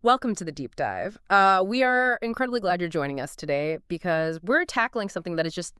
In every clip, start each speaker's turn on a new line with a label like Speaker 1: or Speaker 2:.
Speaker 1: Welcome to the deep dive. We are incredibly glad you're joining us today because we're tackling something that is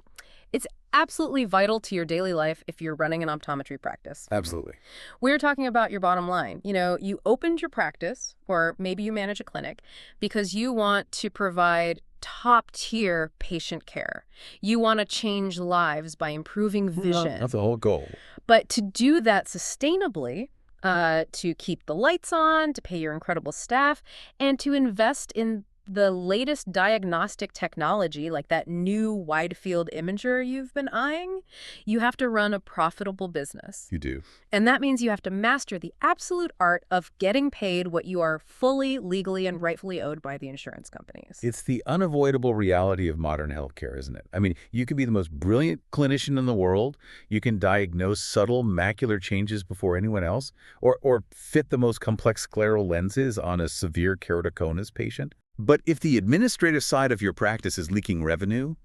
Speaker 1: it's absolutely vital to your daily life if you're running an optometry practice.
Speaker 2: Absolutely.
Speaker 1: We're talking about your bottom line. You opened your practice, or maybe you manage a clinic, because you want to provide top-tier patient care. You want to change lives by improving vision.
Speaker 2: That's the whole goal.
Speaker 1: But to do that sustainably, to keep the lights on, to pay your incredible staff, and to invest in the latest diagnostic technology, like that new wide-field imager you've been eyeing, you have to run a profitable business.
Speaker 2: You do.
Speaker 1: And that means you have to master the absolute art of getting paid what you are fully, legally, and rightfully owed by the insurance companies.
Speaker 2: It's the unavoidable reality of modern healthcare, isn't it? I mean, you can be the most brilliant clinician in the world. You can diagnose subtle macular changes before anyone else, or fit the most complex scleral lenses on a severe keratoconus patient. But if the administrative side of your practice is leaking revenue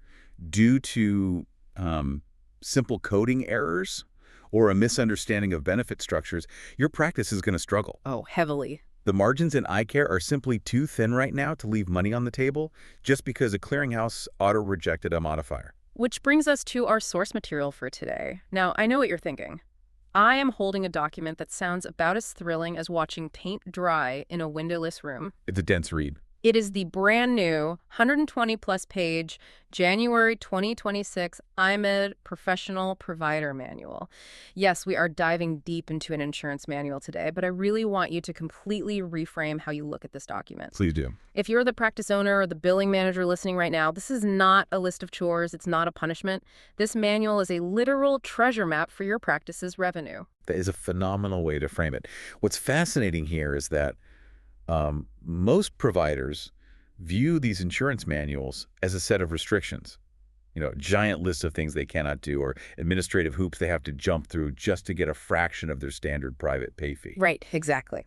Speaker 2: due to simple coding errors or a misunderstanding of benefit structures, your practice is going to struggle.
Speaker 1: Oh, heavily.
Speaker 2: The margins in eye care are simply too thin right now to leave money on the table just because a clearinghouse auto-rejected a modifier.
Speaker 1: Which brings us to our source material for today. Now, I know what you're thinking. I am holding a document that sounds about as thrilling as watching paint dry in a windowless room.
Speaker 2: It's a dense read.
Speaker 1: It is the brand new 120-plus page January 2026 Eyemed Professional Provider Manual. Yes, we are diving deep into an insurance manual today, but I really want you to completely reframe how you look at this document.
Speaker 2: Please do.
Speaker 1: If you're the practice owner or the billing manager listening right now, this is not a list of chores. It's not a punishment. This manual is a literal treasure map for your practice's revenue.
Speaker 2: That is a phenomenal way to frame it. What's fascinating here is that most providers view these insurance manuals as a set of restrictions, a giant list of things they cannot do or administrative hoops they have to jump through just to get a fraction of their standard private pay fee.
Speaker 1: Right, exactly.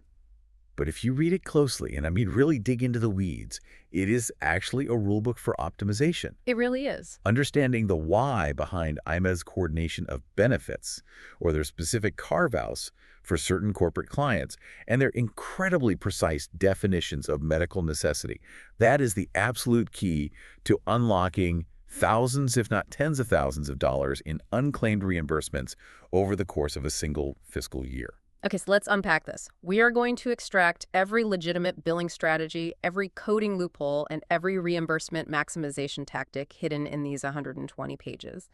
Speaker 2: But if you read it closely, and I mean really dig into the weeds, it is actually a rulebook for optimization.
Speaker 1: It really is.
Speaker 2: Understanding the why behind Eyemed's coordination of benefits or their specific carve-outs for certain corporate clients and their incredibly precise definitions of medical necessity. That is the absolute key to unlocking thousands, if not tens of thousands of dollars in unclaimed reimbursements over the course of a single fiscal year.
Speaker 1: Okay, so let's unpack this. We are going to extract every legitimate billing strategy, every coding loophole, and every reimbursement maximization tactic hidden in these 120 pages.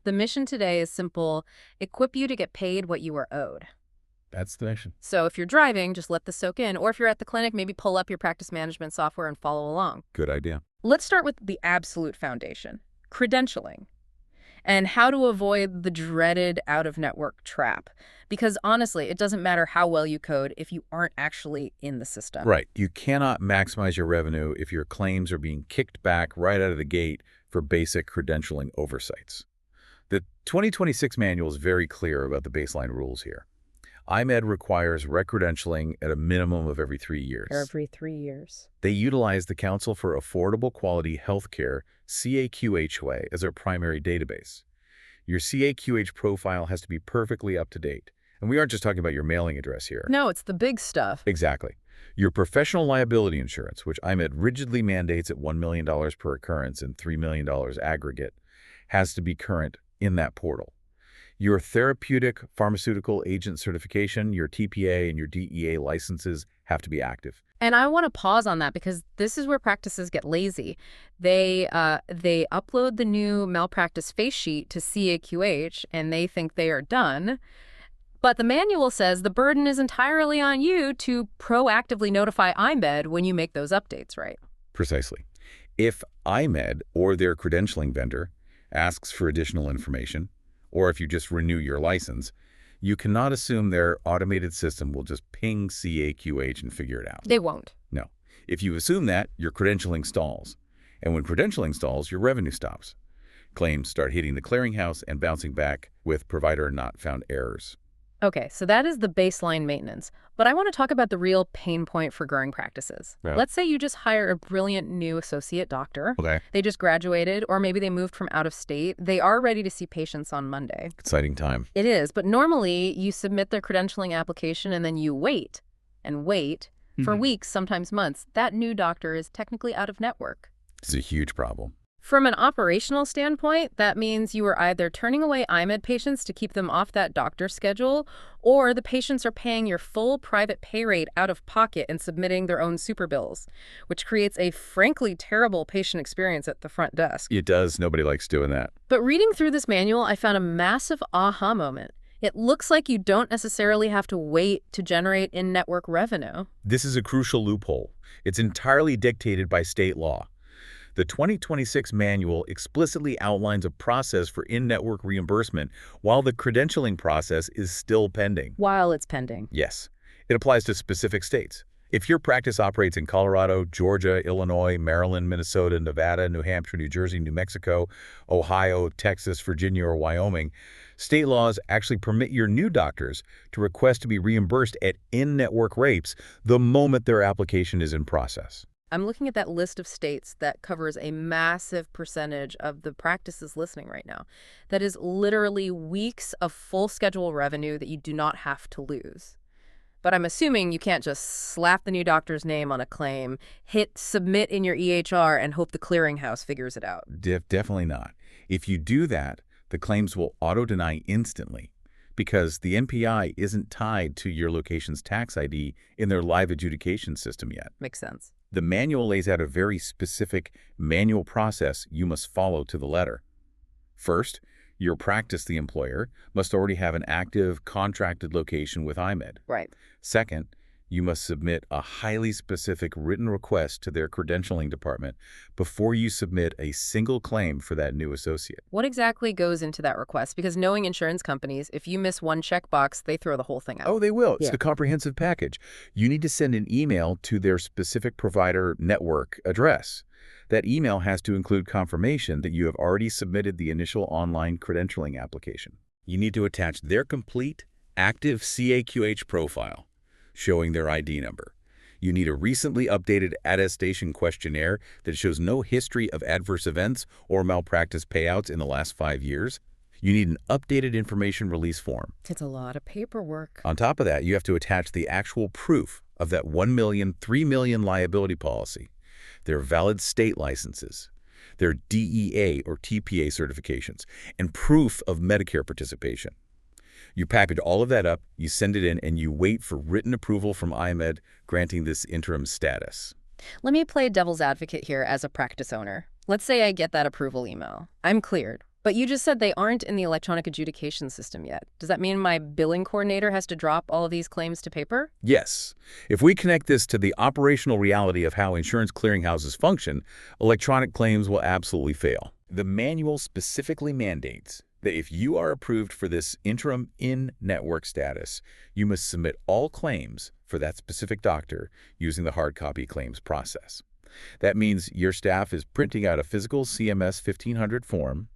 Speaker 1: The mission today is simple: equip you to get paid what you are owed.
Speaker 2: That's the mission.
Speaker 1: So if you're driving, just let this soak in. Or if you're at the clinic, maybe pull up your practice management software and follow along.
Speaker 2: Good idea.
Speaker 1: Let's start with the absolute foundation: credentialing. And how to avoid the dreaded out-of-network trap. Because honestly, it doesn't matter how well you code if you aren't actually in the system.
Speaker 2: Right. You cannot maximize your revenue if your claims are being kicked back right out of the gate for basic credentialing oversights. The 2026 manual is very clear about the baseline rules here. Eyemed requires recredentialing at a minimum of every 3 years.
Speaker 1: Every 3 years.
Speaker 2: They utilize the Council for Affordable Quality Healthcare, CAQH, as their primary database. Your CAQH profile has to be perfectly up to date. And we aren't just talking about your mailing address here.
Speaker 1: No, it's the big stuff.
Speaker 2: Exactly. Your professional liability insurance, which Eyemed rigidly mandates at $1 million per occurrence and $3 million aggregate, has to be current in that portal. Your therapeutic pharmaceutical agent certification, your TPA, and your DEA licenses have to be active.
Speaker 1: And I want to pause on that because this is where practices get lazy. They upload the new malpractice face sheet to CAQH and they think they are done. But the manual says the burden is entirely on you to proactively notify Eyemed when you make those updates, right?
Speaker 2: Precisely. If Eyemed or their credentialing vendor asks for additional information, or if you just renew your license, you cannot assume their automated system will just ping CAQH and figure it out.
Speaker 1: They won't.
Speaker 2: No. If you assume that, your credentialing stalls. And when credentialing stalls, your revenue stops. Claims start hitting the clearinghouse and bouncing back with provider not found errors.
Speaker 1: Okay, so that is the baseline maintenance. But I want to talk about the real pain point for growing practices.
Speaker 2: Yeah.
Speaker 1: Let's say you just hire a brilliant new associate doctor.
Speaker 2: Okay.
Speaker 1: They just graduated, or maybe they moved from out of state. They are ready to see patients on Monday.
Speaker 2: Exciting time.
Speaker 1: It is, but normally you submit their credentialing application and then you wait and wait For weeks, sometimes months, that new doctor is technically out of network.
Speaker 2: It's a huge problem.
Speaker 1: From an operational standpoint, that means you are either turning away Eyemed patients to keep them off that doctor's schedule, or the patients are paying your full private pay rate out of pocket and submitting their own super bills, which creates a frankly terrible patient experience at the front desk.
Speaker 2: It does. Nobody likes doing that.
Speaker 1: But reading through this manual, I found a massive aha moment. It looks like you don't necessarily have to wait to generate in-network revenue.
Speaker 2: This is a crucial loophole. It's entirely dictated by state law. The 2026 manual explicitly outlines a process for in-network reimbursement while the credentialing process is still pending.
Speaker 1: While it's pending.
Speaker 2: Yes, it applies to specific states. If your practice operates in Colorado, Georgia, Illinois, Maryland, Minnesota, Nevada, New Hampshire, New Jersey, New Mexico, Ohio, Texas, Virginia, or Wyoming, state laws actually permit your new doctors to request to be reimbursed at in-network rates the moment their application is in process.
Speaker 1: I'm looking at that list of states that covers a massive percentage of the practices listening right now. That is literally weeks of full schedule revenue that you do not have to lose. But I'm assuming you can't just slap the new doctor's name on a claim, hit submit in your EHR, and hope the clearinghouse figures it out.
Speaker 2: Definitely not. If you do that, the claims will auto-deny instantly because the NPI isn't tied to your location's tax ID in their live adjudication system yet.
Speaker 1: Makes sense.
Speaker 2: The manual lays out a very specific manual process you must follow to the letter. First, your practice, the employer, must already have an active contracted location with Eyemed.
Speaker 1: Right.
Speaker 2: Second, you must submit a highly specific written request to their credentialing department before you submit a single claim for that new associate.
Speaker 1: What exactly goes into that request? Because knowing insurance companies, if you miss one checkbox, they throw the whole thing out.
Speaker 2: Oh, they will. It's
Speaker 1: Yeah.
Speaker 2: the comprehensive package. You need to send an email to their specific provider network address. That email has to include confirmation that you have already submitted the initial online credentialing application. You need to attach their complete, active CAQH profile, showing their ID number. You need a recently updated attestation questionnaire that shows no history of adverse events or malpractice payouts in the last 5 years. You need an updated information release form.
Speaker 1: It's a lot of paperwork.
Speaker 2: On top of that, you have to attach the actual proof of that $1 million, $3 million liability policy, their valid state licenses, their DEA or TPA certifications, and proof of Medicare participation. You package all of that up, you send it in, and you wait for written approval from Eyemed granting this interim status.
Speaker 1: Let me play devil's advocate here as a practice owner. Let's say I get that approval email. I'm cleared. But you just said they aren't in the electronic adjudication system yet. Does that mean my billing coordinator has to drop all of these claims to paper?
Speaker 2: Yes. If we connect this to the operational reality of how insurance clearinghouses function, electronic claims will absolutely fail. The manual specifically mandates that if you are approved for this interim in-network status, you must submit all claims for that specific doctor using the hard copy claims process. That means your staff is printing out a physical CMS 1500 form,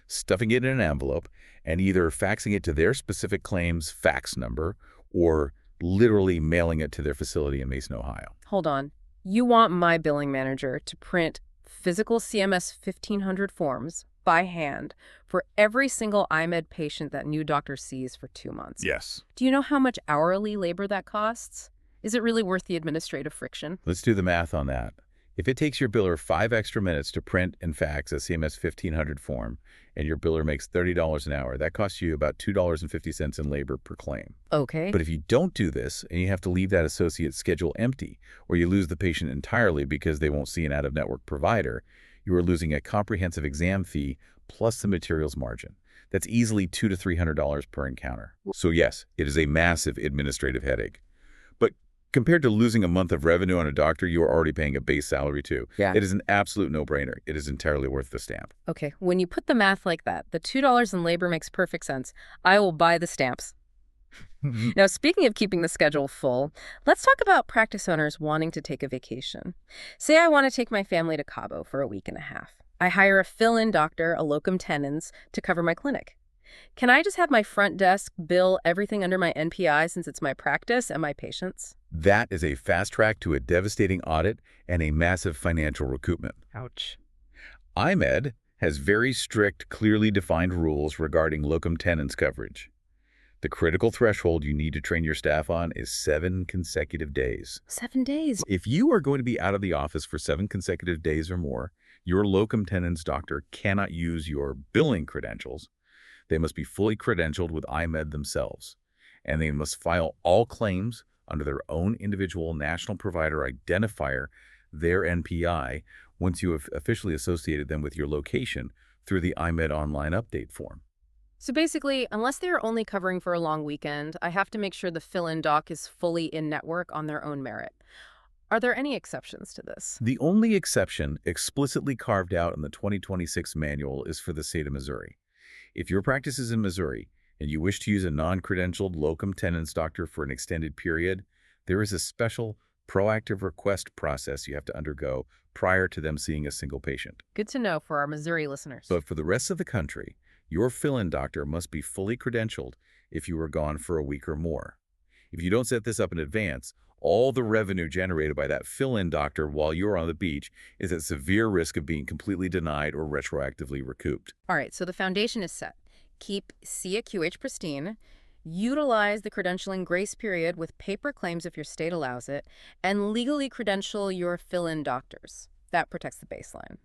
Speaker 2: stuffing it in an envelope, and either faxing it to their specific claims fax number or literally mailing it to their facility in Mason, Ohio.
Speaker 1: Hold on. You want my billing manager to print physical CMS 1500 forms by hand for every single Eyemed patient that new doctor sees for 2 months.
Speaker 2: Yes.
Speaker 1: Do you know how much hourly labor that costs? Is it really worth the administrative friction?
Speaker 2: Let's do the math on that. If it takes your biller 5 extra minutes to print and fax a CMS 1500 form, and your biller makes $30 an hour, that costs you about $2.50 in labor per claim.
Speaker 1: Okay.
Speaker 2: But if you don't do this, and you have to leave that associate's schedule empty, or you lose the patient entirely because they won't see an out-of-network provider, you are losing a comprehensive exam fee plus the materials margin. That's easily $200 to $300 per encounter. So yes, it is a massive administrative headache. But compared to losing a month of revenue on a doctor you are already paying a base salary to,
Speaker 1: Yeah.
Speaker 2: it is an absolute no-brainer. It is entirely worth the stamp.
Speaker 1: Okay, when you put the math like that, the $2 in labor makes perfect sense. I will buy the stamps. Now, speaking of keeping the schedule full, let's talk about practice owners wanting to take a vacation. Say I want to take my family to Cabo for a week and a half. I hire a fill-in doctor, a locum tenens, to cover my clinic. Can I just have my front desk bill everything under my NPI since it's my practice and my patients?
Speaker 2: That is a fast track to a devastating audit and a massive financial recoupment.
Speaker 1: Ouch.
Speaker 2: Eyemed has very strict, clearly defined rules regarding locum tenens coverage. The critical threshold you need to train your staff on is 7 consecutive days.
Speaker 1: 7 days.
Speaker 2: If you are going to be out of the office for 7 consecutive days or more, your locum tenens doctor cannot use your billing credentials. They must be fully credentialed with Eyemed themselves, and they must file all claims under their own individual national provider identifier, their NPI, once you have officially associated them with your location through the Eyemed online update form.
Speaker 1: So basically, unless they're only covering for a long weekend, I have to make sure the fill-in doc is fully in-network on their own merit. Are there any exceptions to this?
Speaker 2: The only exception explicitly carved out in the 2026 manual is for the state of Missouri. If your practice is in Missouri and you wish to use a non-credentialed locum tenens doctor for an extended period, there is a special proactive request process you have to undergo prior to them seeing a single patient.
Speaker 1: Good to know for our Missouri listeners.
Speaker 2: But for the rest of the country, your fill-in doctor must be fully credentialed if you were gone for a week or more. If you don't set this up in advance, all the revenue generated by that fill-in doctor while you're on the beach is at severe risk of being completely denied or retroactively recouped.
Speaker 1: All right, so the foundation is set. Keep CAQH pristine, utilize the credentialing grace period with paper claims if your state allows it, and legally credential your fill-in doctors. That protects the baseline.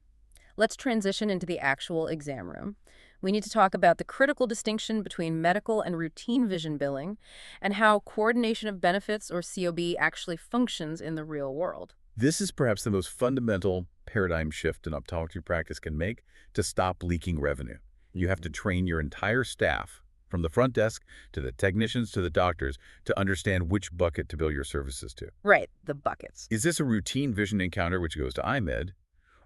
Speaker 1: Let's transition into the actual exam room. We need to talk about the critical distinction between medical and routine vision billing and how coordination of benefits, or COB, actually functions in the real world.
Speaker 2: This is perhaps the most fundamental paradigm shift an optometry practice can make to stop leaking revenue. You have to train your entire staff, from the front desk to the technicians to the doctors, to understand which bucket to bill your services to.
Speaker 1: Right, the buckets.
Speaker 2: Is this a routine vision encounter which goes to Eyemed?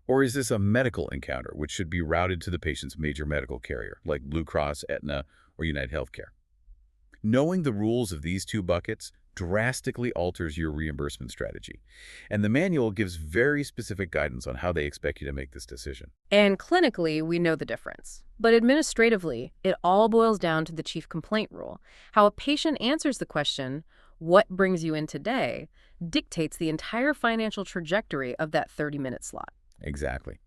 Speaker 2: Or is this a medical encounter which should be routed to the patient's major medical carrier, like Blue Cross, Aetna, or United Healthcare? Knowing the rules of these two buckets drastically alters your reimbursement strategy, and the manual gives very specific guidance on how they expect you to make this decision.
Speaker 1: And clinically, we know the difference. But administratively, it all boils down to the chief complaint rule. How a patient answers the question, "What brings you in today?" dictates the entire financial trajectory of that 30-minute slot.
Speaker 2: Exactly.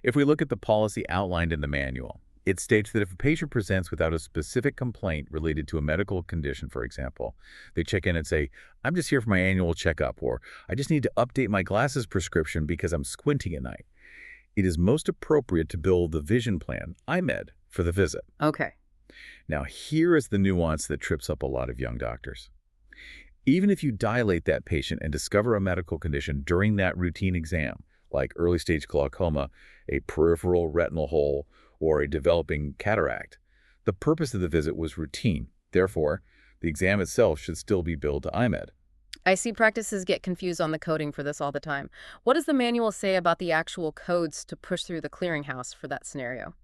Speaker 2: If we look at the policy outlined in the manual, it states that if a patient presents without a specific complaint related to a medical condition, for example, they check in and say, "I'm just here for my annual checkup," or "I just need to update my glasses prescription because I'm squinting at night," it is most appropriate to bill the vision plan, Eyemed, for the visit.
Speaker 1: Okay.
Speaker 2: Now, here is the nuance that trips up a lot of young doctors. Even if you dilate that patient and discover a medical condition during that routine exam, like early-stage glaucoma, a peripheral retinal hole, or a developing cataract, the purpose of the visit was routine. Therefore, the exam itself should still be billed to Eyemed.
Speaker 1: I see practices get confused on the coding for this all the time. What does the manual say about the actual codes to push through the clearinghouse for that scenario?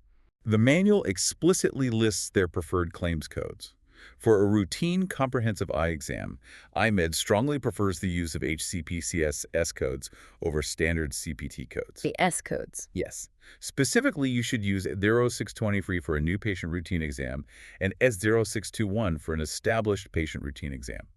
Speaker 2: The manual explicitly lists their preferred claims codes. For a routine comprehensive eye exam, Eyemed strongly prefers the use of HCPCS S codes over standard CPT codes.
Speaker 1: The S codes.
Speaker 2: Yes. Specifically, you should use 0623 for a new patient routine exam and S0621 for an established patient routine exam.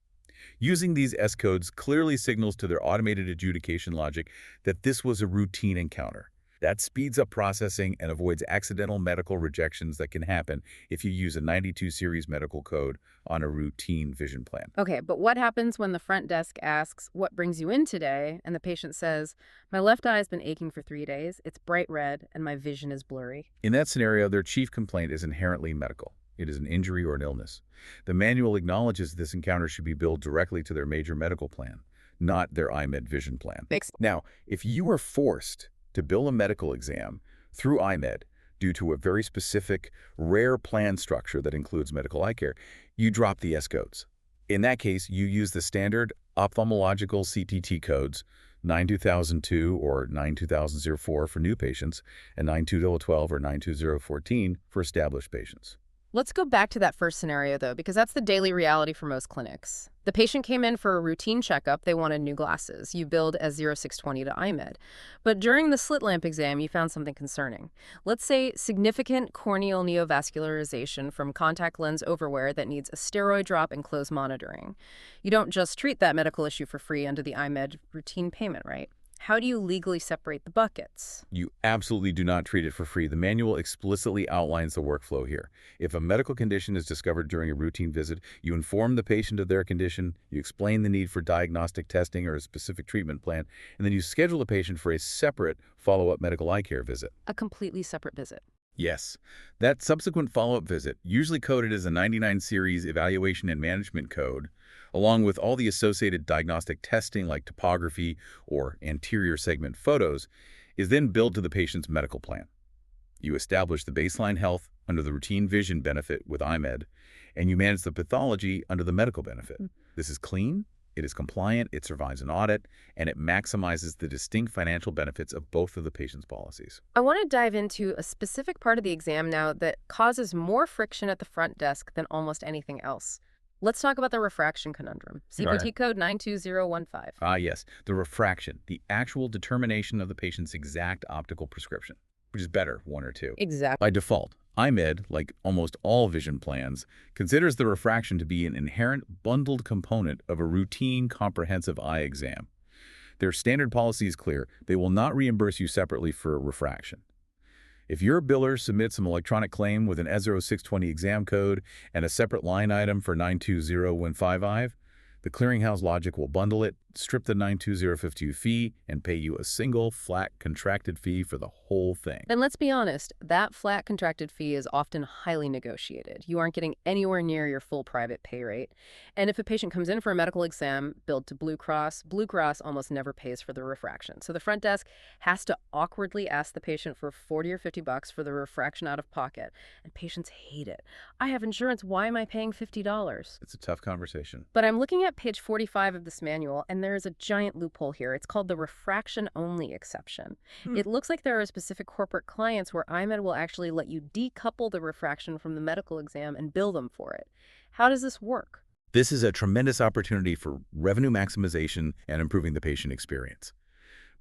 Speaker 2: Using these S codes clearly signals to their automated adjudication logic that this was a routine encounter. That speeds up processing and avoids accidental medical rejections that can happen if you use a 92 series medical code on a routine vision plan.
Speaker 1: Okay, but what happens when the front desk asks, "What brings you in today?" and the patient says, "My left eye has been aching for 3 days, it's bright red, and my vision is blurry"?
Speaker 2: In that scenario, their chief complaint is inherently medical. It is an injury or an illness. The manual acknowledges this encounter should be billed directly to their major medical plan, not their Eyemed vision plan. Now, if you are forced to bill a medical exam through Eyemed due to a very specific, rare plan structure that includes medical eye care, you drop the S codes. In that case, you use the standard ophthalmological CTT codes, 92002 or 92004 for new patients, and 92012 or 92014 for established patients.
Speaker 1: Let's go back to that first scenario, though, because that's the daily reality for most clinics. The patient came in for a routine checkup. They wanted new glasses. You billed as 0620 to Eyemed. But during the slit lamp exam, you found something concerning. Let's say significant corneal neovascularization from contact lens overwear that needs a steroid drop and close monitoring. You don't just treat that medical issue for free under the Eyemed routine payment, right? how do you legally separate the buckets?
Speaker 2: You absolutely do not treat it for free. The manual explicitly outlines the workflow here. If a medical condition is discovered during a routine visit, you inform the patient of their condition, you explain the need for diagnostic testing or a specific treatment plan, and then you schedule the patient for a separate follow-up medical eye care visit.
Speaker 1: A completely separate visit.
Speaker 2: Yes, that subsequent follow-up visit, usually coded as a 99 series evaluation and management code, along with all the associated diagnostic testing like topography or anterior segment photos, is then billed to the patient's medical plan. You establish the baseline health under the routine vision benefit with Eyemed, and you manage the pathology under the medical benefit. This is clean, it is compliant, it survives an audit, and it maximizes the distinct financial benefits of both of the patient's policies.
Speaker 1: I want to dive into a specific part of the exam now that causes more friction at the front desk than almost anything else. Let's talk about the refraction conundrum. CPT code 92015.
Speaker 2: Ah, yes, the refraction, the actual determination of the patient's exact optical prescription, which is better, one or two.
Speaker 1: Exactly.
Speaker 2: By default, Eyemed, like almost all vision plans, considers the refraction to be an inherent bundled component of a routine comprehensive eye exam. Their standard policy is clear. They will not reimburse you separately for refraction. If your biller submits an electronic claim with an ESRO 620 exam code and a separate line item for 920155, the clearinghouse logic will bundle it, strip the 92052 fee, and pay you a single, flat, contracted fee for the whole thing.
Speaker 1: And let's be honest, that flat contracted fee is often highly negotiated. You aren't getting anywhere near your full private pay rate. And if a patient comes in for a medical exam billed to Blue Cross almost never pays for the refraction. So the front desk has to awkwardly ask the patient for 40 or 50 bucks for the refraction out of pocket. And patients hate it. I have insurance, why am I paying $50?
Speaker 2: It's a tough conversation.
Speaker 1: But I'm looking at page 45 of this manual, and there is a giant loophole here. It's called the refraction-only exception. It looks like there are specific corporate clients where Eyemed will actually let you decouple the refraction from the medical exam and bill them for it. How does this work?
Speaker 2: This is a tremendous opportunity for revenue maximization and improving the patient experience.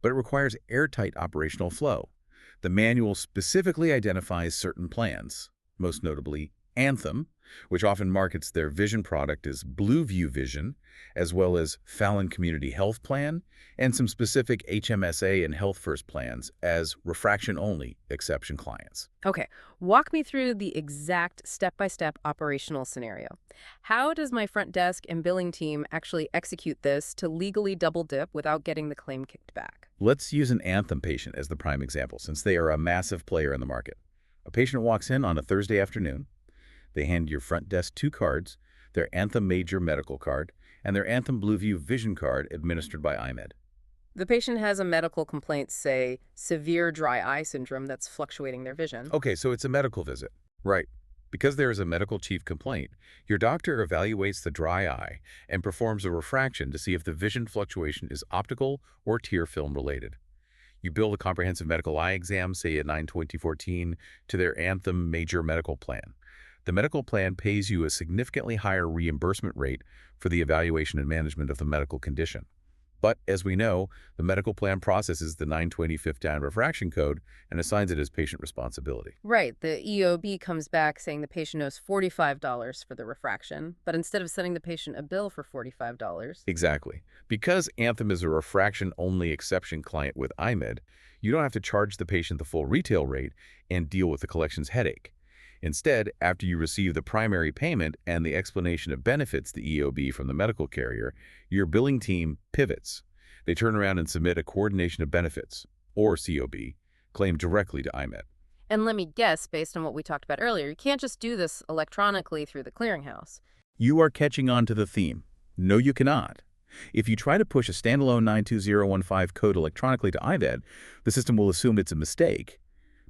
Speaker 2: But it requires airtight operational flow. The manual specifically identifies certain plans, most notably Anthem, which often markets their vision product as Blue View Vision, as well as Fallon Community Health Plan, and some specific HMSA and Health First plans as refraction-only exception clients.
Speaker 1: Okay, walk me through the exact step-by-step operational scenario. How does my front desk and billing team actually execute this to legally double dip without getting the claim kicked back?
Speaker 2: Let's use an Anthem patient as the prime example, since they are a massive player in the market. A patient walks in on a Thursday afternoon. They hand your front desk two cards, their Anthem Major Medical Card and their Anthem Blue View Vision Card administered by Eyemed.
Speaker 1: The patient has a medical complaint, say, severe dry eye syndrome that's fluctuating their vision.
Speaker 2: Okay, so it's a medical visit. Right. Because there is a medical chief complaint, your doctor evaluates the dry eye and performs a refraction to see if the vision fluctuation is optical or tear film related. You bill the comprehensive medical eye exam, say at 9/2014, to their Anthem Major Medical Plan. The medical plan pays you a significantly higher reimbursement rate for the evaluation and management of the medical condition. But, as we know, the medical plan processes the 92015 refraction code and assigns it as patient responsibility.
Speaker 1: Right. The EOB comes back saying the patient owes $45 for the refraction, but instead of sending the patient a bill for $45.
Speaker 2: Exactly. Because Anthem is a refraction-only exception client with Eyemed, you don't have to charge the patient the full retail rate and deal with the collections headache. Instead, after you receive the primary payment and the explanation of benefits, the EOB from the medical carrier, your billing team pivots. They turn around and submit a coordination of benefits, or COB, claim directly to Eyemed.
Speaker 1: And let me guess, based on what we talked about earlier, you can't just do this electronically through the clearinghouse.
Speaker 2: You are catching on to the theme. No, you cannot. If you try to push a standalone 92015 code electronically to Eyemed, the system will assume it's a mistake,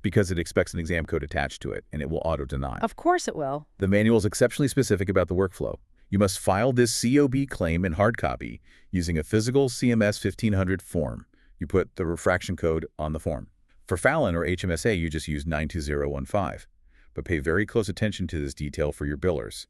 Speaker 2: because it expects an exam code attached to it, and it will auto-deny.
Speaker 1: Of course it will.
Speaker 2: The manual is exceptionally specific about the workflow. You must file this COB claim in hard copy using a physical CMS 1500 form. You put the refraction code on the form. For Fallon or HMSA, you just use 92015. But pay very close attention to this detail for your billers.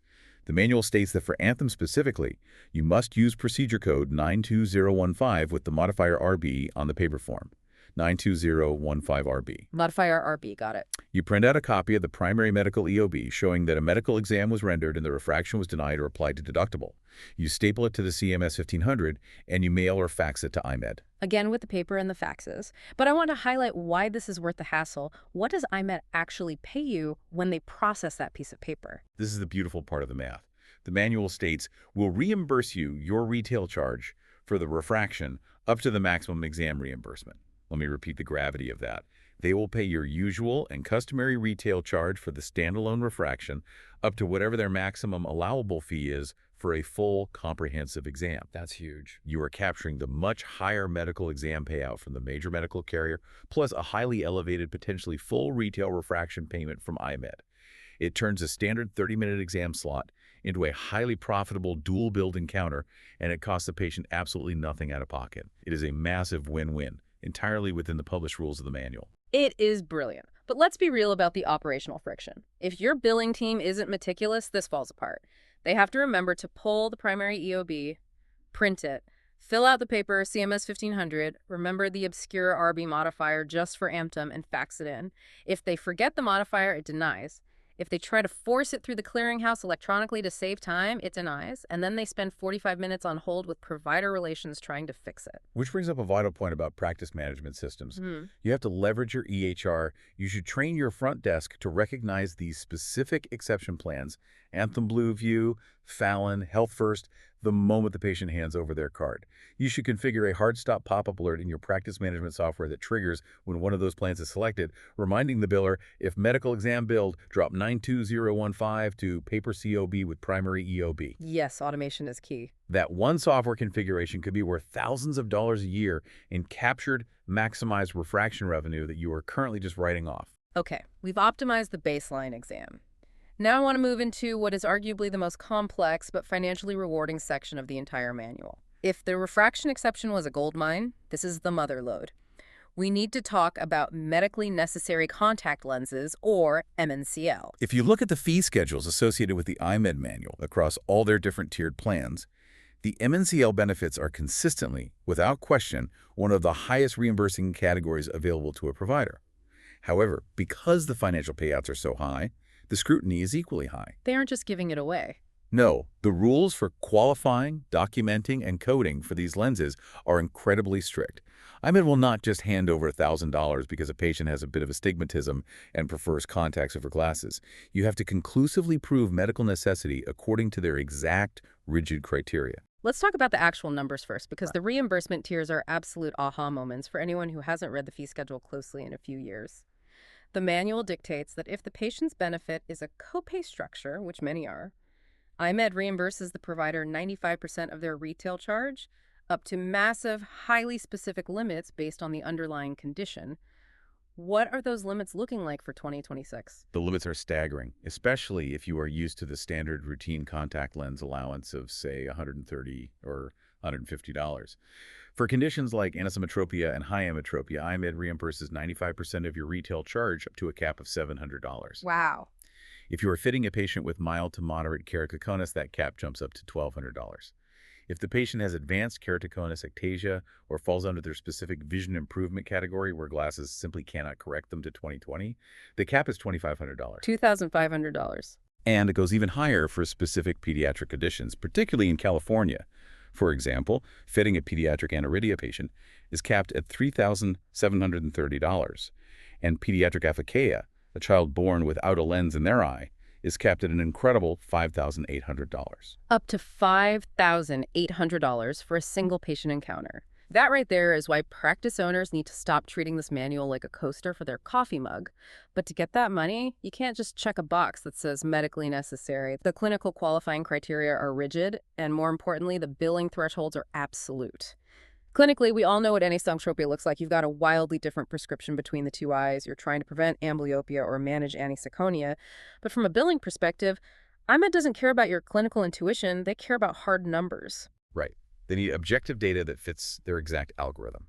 Speaker 2: The manual states that for Anthem specifically, you must use procedure code 92015 with the modifier RB on the paper form. 92015RB.
Speaker 1: Modifier RB, got it.
Speaker 2: You print out a copy of the primary medical EOB showing that a medical exam was rendered and the refraction was denied or applied to deductible. You staple it to the CMS 1500 and you mail or fax it to Eyemed.
Speaker 1: Again with the paper and the faxes. But I want to highlight why this is worth the hassle. What does Eyemed actually pay you when they process that piece of paper?
Speaker 2: This is the beautiful part of the math. The manual states, we'll reimburse you your retail charge for the refraction up to the maximum exam reimbursement. Let me repeat the gravity of that. They will pay your usual and customary retail charge for the standalone refraction up to whatever their maximum allowable fee is for a full comprehensive exam.
Speaker 3: That's huge.
Speaker 2: You are capturing the much higher medical exam payout from the major medical carrier, plus a highly elevated, potentially full retail refraction payment from Eyemed. It turns a standard 30-minute exam slot into a highly profitable dual-billed encounter, and it costs the patient absolutely nothing out of pocket. It is a massive win-win, entirely within the published rules of the manual.
Speaker 1: It is brilliant. But let's be real about the operational friction. If your billing team isn't meticulous, this falls apart. They have to remember to pull the primary EOB, print it, fill out the paper, CMS 1500, remember the obscure RB modifier just for Amptum, and fax it in. If they forget the modifier, it denies. If they try to force it through the clearinghouse electronically to save time, it denies, and then they spend 45 minutes on hold with provider relations trying to fix it.
Speaker 2: Which brings up a vital point about practice management systems. You have to leverage your EHR. You should train your front desk to recognize these specific exception plans, Anthem Blue View, Fallon, Health First, the moment the patient hands over their card. You should configure a hard stop pop-up alert in your practice management software that triggers when one of those plans is selected, reminding the biller, if medical exam billed, drop 92015 to paper COB with primary EOB.
Speaker 1: Yes, automation is key.
Speaker 2: That one software configuration could be worth thousands of dollars a year in captured, maximized refraction revenue that you are currently just writing off.
Speaker 1: Okay, we've optimized the baseline exam. Now I want to move into what is arguably the most complex but financially rewarding section of the entire manual. If the refraction exception was a goldmine, this is the mother lode. We need to talk about medically necessary contact lenses, or MNCL.
Speaker 2: If you look at the fee schedules associated with the Eyemed manual across all their different tiered plans, the MNCL benefits are consistently, without question, one of the highest reimbursing categories available to a provider. However, because the financial payouts are so high, the scrutiny is equally high.
Speaker 1: They aren't just giving it away.
Speaker 2: No, the rules for qualifying, documenting, and coding for these lenses are incredibly strict. Eyemed will not just hand over $1,000 because a patient has a bit of astigmatism and prefers contacts over glasses. You have to conclusively prove medical necessity according to their exact, rigid criteria.
Speaker 1: Let's talk about the actual numbers first, because the reimbursement tiers are absolute aha moments for anyone who hasn't read the fee schedule closely in a few years. The manual dictates that if the patient's benefit is a copay structure, which many are, Eyemed reimburses the provider 95% of their retail charge, up to massive, highly specific limits based on the underlying condition. What are those limits looking like for 2026?
Speaker 2: The limits are staggering, especially if you are used to the standard routine contact lens allowance of, say, $130 or $150. For conditions like anisometropia and high ametropia, Eyemed reimburses 95% of your retail charge up to a cap of $700.
Speaker 1: Wow.
Speaker 2: If you are fitting a patient with mild to moderate keratoconus, that cap jumps up to $1,200. If the patient has advanced keratoconus ectasia or falls under their specific vision improvement category where glasses simply cannot correct them to 20/20, the cap is $2,500.
Speaker 1: $2,500.
Speaker 2: And it goes even higher for specific pediatric conditions, particularly in California. For example, fitting a pediatric aniridia patient is capped at $3,730, and pediatric aphakia, a child born without a lens in their eye, is capped at an incredible $5,800.
Speaker 1: Up to $5,800 for a single patient encounter. That right there is why practice owners need to stop treating this manual like a coaster for their coffee mug. But to get that money, you can't just check a box that says medically necessary. The clinical qualifying criteria are rigid, and more importantly, the billing thresholds are absolute. Clinically, we all know what anisotropia looks like. You've got a wildly different prescription between the two eyes. You're trying to prevent amblyopia or manage anisoconia. But from a billing perspective, Eyemed doesn't care about your clinical intuition. They care about hard numbers.
Speaker 2: Right. They need objective data that fits their exact algorithm.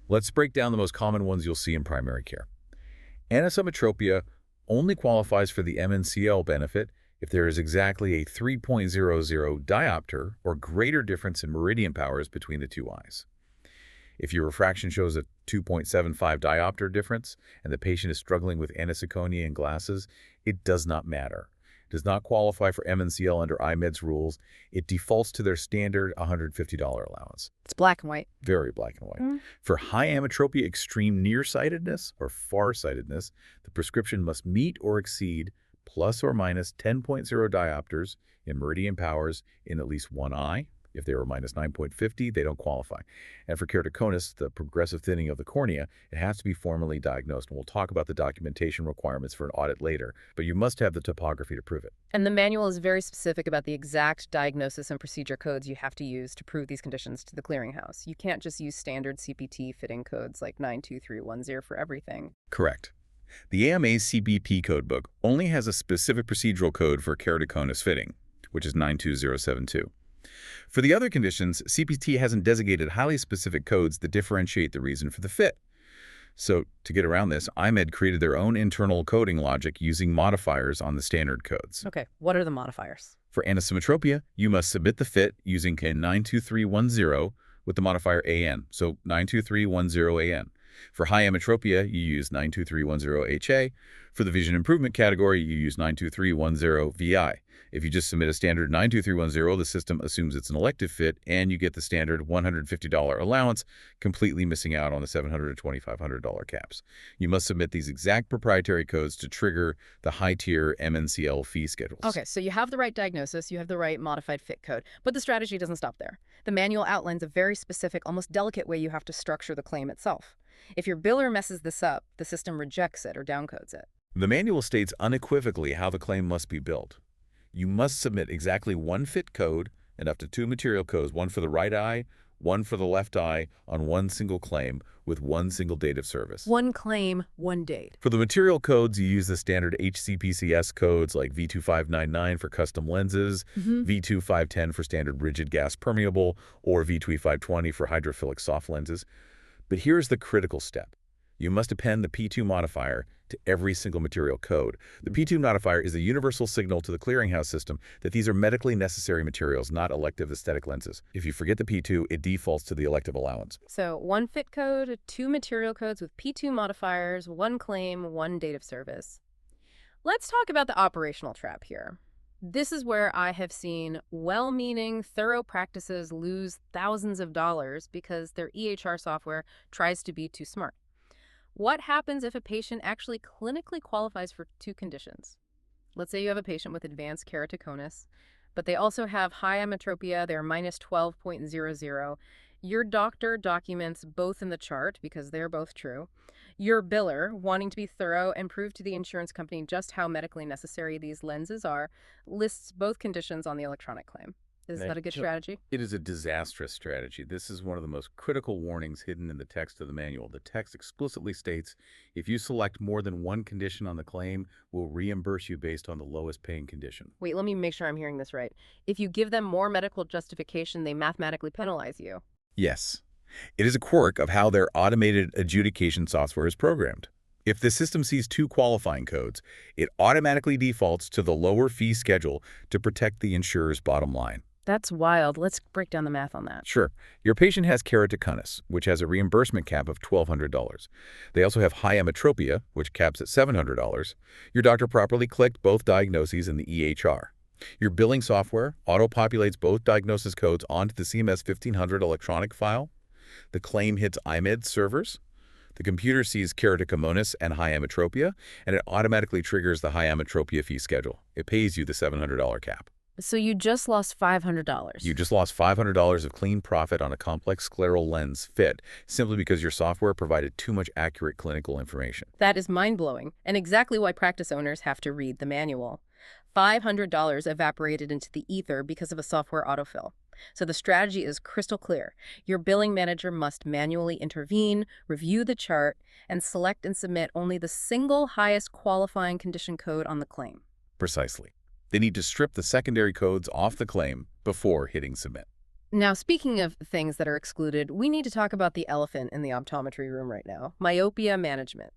Speaker 2: Let's break down the most common ones you'll see in primary care. Anisometropia only qualifies for the MNCL benefit if there is exactly a 3.00 diopter or greater difference in meridian powers between the two eyes. If your refraction shows a 2.75 diopter difference and the patient is struggling with anisoconia in glasses, it does not matter. It does not qualify for MNCL under Eyemed's rules. It defaults to their standard $150 allowance.
Speaker 1: It's black and white.
Speaker 2: Very black and white.
Speaker 1: Mm.
Speaker 2: For high ametropia extreme nearsightedness or farsightedness, the prescription must meet or exceed plus or minus 10.0 diopters in meridian powers in at least one eye. If they were minus 9.50, they don't qualify. And for keratoconus, the progressive thinning of the cornea, it has to be formally diagnosed. And we'll talk about the documentation requirements for an audit later, but you must have the topography to prove it.
Speaker 1: And the manual is very specific about the exact diagnosis and procedure codes you have to use to prove these conditions to the clearinghouse. You can't just use standard CPT fitting codes like 92310 for everything.
Speaker 2: Correct. The AMA's CPT codebook only has a specific procedural code for keratoconus fitting, which is 92072. For the other conditions, CPT hasn't designated highly specific codes that differentiate the reason for the fit. So, to get around this, Eyemed created their own internal coding logic using modifiers on the standard codes.
Speaker 1: Okay, what are the modifiers?
Speaker 2: For anisometropia, you must submit the fit using 92310 with the modifier AN, so 92310AN. For high ametropia, you use 92310HA. For the vision improvement category, you use 92310VI. If you just submit a standard 92310, the system assumes it's an elective fit, and you get the standard $150 allowance, completely missing out on the $700 to $2,500 caps. You must submit these exact proprietary codes to trigger the high-tier MNCL fee schedules.
Speaker 1: Okay, so you have the right diagnosis, you have the right modified fit code, but the strategy doesn't stop there. The manual outlines a very specific, almost delicate way you have to structure the claim itself. If your biller messes this up, the system rejects it or downcodes it.
Speaker 2: The manual states unequivocally how the claim must be built. You must submit exactly one fit code and up to two material codes, one for the right eye, one for the left eye, on one single claim with one single date of service.
Speaker 1: One claim, one date.
Speaker 2: For the material codes, you use the standard HCPCS codes like V2599 for custom lenses, V2510 for standard rigid gas permeable, or V2520 for hydrophilic soft lenses. But here's the critical step. You must append the P2 modifier to every single material code. The P2 modifier is a universal signal to the clearinghouse system that these are medically necessary materials, not elective aesthetic lenses. If you forget the P2, it defaults to the elective allowance.
Speaker 1: So one fit code, two material codes with P2 modifiers, one claim, one date of service. Let's talk about the operational trap here. This is where I have seen well-meaning, thorough practices lose thousands of dollars because their EHR software tries to be too smart. What happens if a patient actually clinically qualifies for two conditions? Let's say you have a patient with advanced keratoconus, but they also have high ametropia, they're minus 12.00. Your doctor documents both in the chart because they're both true. Your biller, wanting to be thorough and prove to the insurance company just how medically necessary these lenses are, lists both conditions on the electronic claim. Is that a good strategy?
Speaker 2: It is a disastrous strategy. This is one of the most critical warnings hidden in the text of the manual. The text explicitly states, if you select more than one condition on the claim, we'll reimburse you based on the lowest paying condition.
Speaker 1: Wait, let me make sure I'm hearing this right. If you give them more medical justification, they mathematically penalize you.
Speaker 2: Yes. It is a quirk of how their automated adjudication software is programmed. If the system sees two qualifying codes, it automatically defaults to the lower fee schedule to protect the insurer's bottom line.
Speaker 1: That's wild. Let's break down the math on that.
Speaker 2: Sure. Your patient has keratoconus, which has a reimbursement cap of $1,200. They also have high ametropia, which caps at $700. Your doctor properly clicked both diagnoses in the EHR. Your billing software auto-populates both diagnosis codes onto the CMS 1500 electronic file. The claim hits Eyemed servers. The computer sees keratoconus and high ametropia, and it automatically triggers the high ametropia fee schedule. It pays you the $700 cap.
Speaker 1: So you just lost $500.
Speaker 2: You just lost $500 of clean profit on a complex scleral lens fit simply because your software provided too much accurate clinical information.
Speaker 1: That is mind-blowing, and exactly why practice owners have to read the manual. $500 evaporated into the ether because of a software autofill. So the strategy is crystal clear. Your billing manager must manually intervene, review the chart, and select and submit only the single highest qualifying condition code on the claim.
Speaker 2: Precisely. They need to strip the secondary codes off the claim before hitting submit.
Speaker 1: Now, speaking of things that are excluded, we need to talk about the elephant in the optometry room right now, myopia management.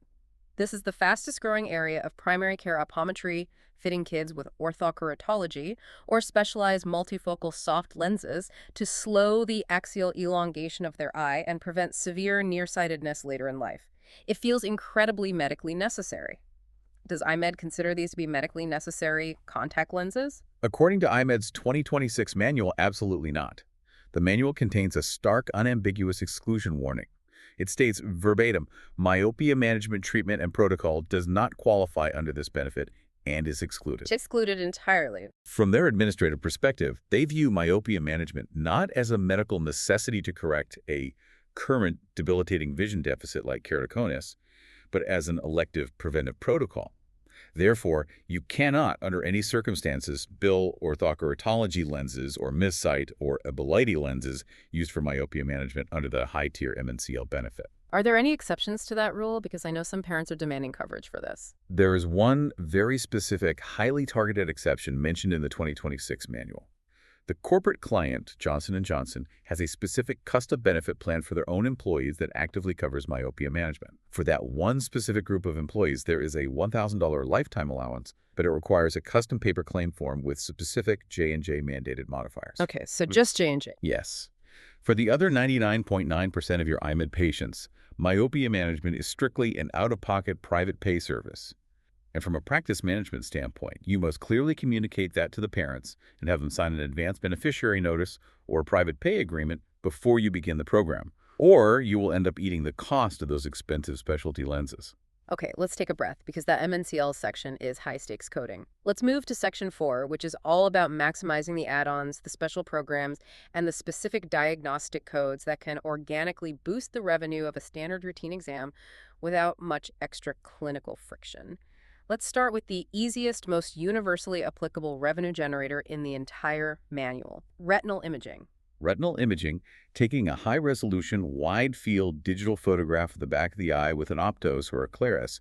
Speaker 1: This is the fastest growing area of primary care optometry, fitting kids with orthokeratology or specialized multifocal soft lenses to slow the axial elongation of their eye and prevent severe nearsightedness later in life. It feels incredibly medically necessary. Does Eyemed consider these to be medically necessary contact lenses?
Speaker 2: According to Eyemed's 2026 manual, absolutely not. The manual contains a stark, unambiguous exclusion warning. It states verbatim, myopia management treatment and protocol does not qualify under this benefit and is excluded.
Speaker 1: Excluded entirely.
Speaker 2: From their administrative perspective, they view myopia management not as a medical necessity to correct a current debilitating vision deficit like keratoconus, but as an elective preventive protocol. Therefore, you cannot, under any circumstances, bill orthokeratology lenses or MisSight or Ability lenses used for myopia management under the high-tier MNCL benefit.
Speaker 1: Are there any exceptions to that rule? Because I know some parents are demanding coverage for this.
Speaker 2: There is one very specific, highly targeted exception mentioned in the 2026 manual. The corporate client, Johnson & Johnson, has a specific custom benefit plan for their own employees that actively covers myopia management. For that one specific group of employees, there is a $1,000 lifetime allowance, but it requires a custom paper claim form with specific J&J mandated modifiers.
Speaker 1: Okay, so just J&J.
Speaker 2: Yes. For the other 99.9% of your Eyemed patients, myopia management is strictly an out-of-pocket private pay service. And from a practice management standpoint, you must clearly communicate that to the parents and have them sign an advance beneficiary notice or a private pay agreement before you begin the program, or you will end up eating the cost of those expensive specialty lenses.
Speaker 1: Okay, let's take a breath because that MNCL section is high-stakes coding. Let's move to Section 4, which is all about maximizing the add-ons, the special programs, and the specific diagnostic codes that can organically boost the revenue of a standard routine exam without much extra clinical friction. Let's start with the easiest, most universally applicable revenue generator in the entire manual, retinal imaging.
Speaker 2: Retinal imaging, taking a high-resolution, wide-field digital photograph of the back of the eye with an Optos or a Claris,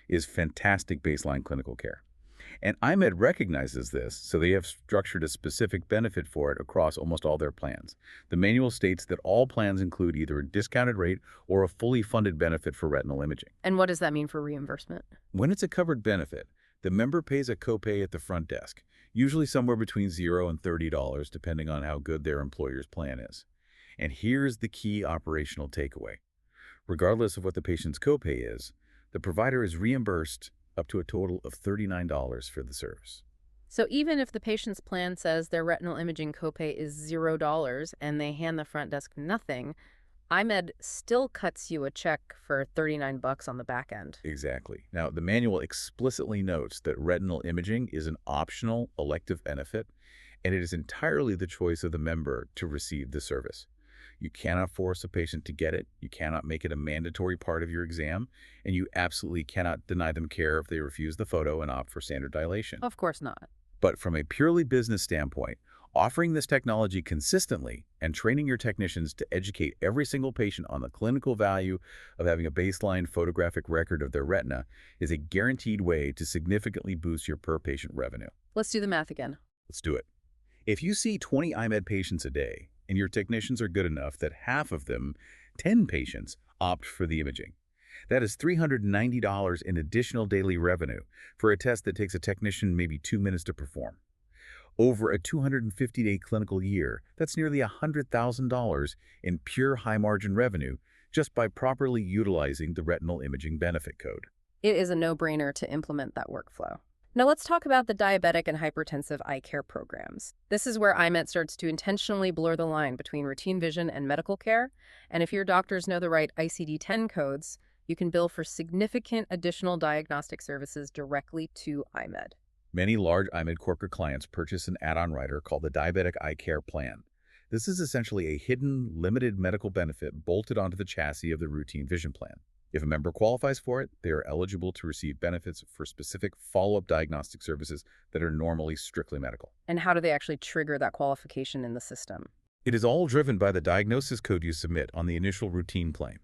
Speaker 2: is fantastic baseline clinical care. And Eyemed recognizes this, so they have structured a specific benefit for it across almost all their plans. The manual states that all plans include either a discounted rate or a fully funded benefit for retinal imaging.
Speaker 1: And what does that mean for reimbursement?
Speaker 2: When it's a covered benefit, the member pays a copay at the front desk, usually somewhere between $0 and $30, depending on how good their employer's plan is. And here's the key operational takeaway. Regardless of what the patient's copay is, the provider is reimbursed up to a total of $39 for the service.
Speaker 1: So even if the patient's plan says their retinal imaging copay is $0 and they hand the front desk nothing, Eyemed still cuts you a check for $39 on the back end.
Speaker 2: Exactly. Now, the manual explicitly notes that retinal imaging is an optional elective benefit, and it is entirely the choice of the member to receive the service. You cannot force a patient to get it, you cannot make it a mandatory part of your exam, and you absolutely cannot deny them care if they refuse the photo and opt for standard dilation.
Speaker 1: Of course not.
Speaker 2: But from a purely business standpoint, offering this technology consistently and training your technicians to educate every single patient on the clinical value of having a baseline photographic record of their retina is a guaranteed way to significantly boost your per-patient revenue.
Speaker 1: Let's do the math again.
Speaker 2: Let's do it. If you see 20 Eyemed patients a day, and your technicians are good enough that half of them, 10 patients, opt for the imaging, that is $390 in additional daily revenue for a test that takes a technician maybe 2 minutes to perform. Over a 250-day clinical year, that's nearly $100,000 in pure high-margin revenue just by properly utilizing the retinal imaging benefit code.
Speaker 1: It is a no-brainer to implement that workflow. Now let's talk about the diabetic and hypertensive eye care programs. This is where Eyemed starts to intentionally blur the line between routine vision and medical care, and if your doctors know the right ICD-10 codes, you can bill for significant additional diagnostic services directly to Eyemed.
Speaker 2: Many large Eyemed corporate clients purchase an add-on rider called the Diabetic Eye Care Plan. This is essentially a hidden, limited medical benefit bolted onto the chassis of the routine vision plan. If a member qualifies for it, they are eligible to receive benefits for specific follow-up diagnostic services that are normally strictly medical.
Speaker 1: And how do they actually trigger that qualification in the system?
Speaker 2: It is all driven by the diagnosis code you submit on the initial routine claim.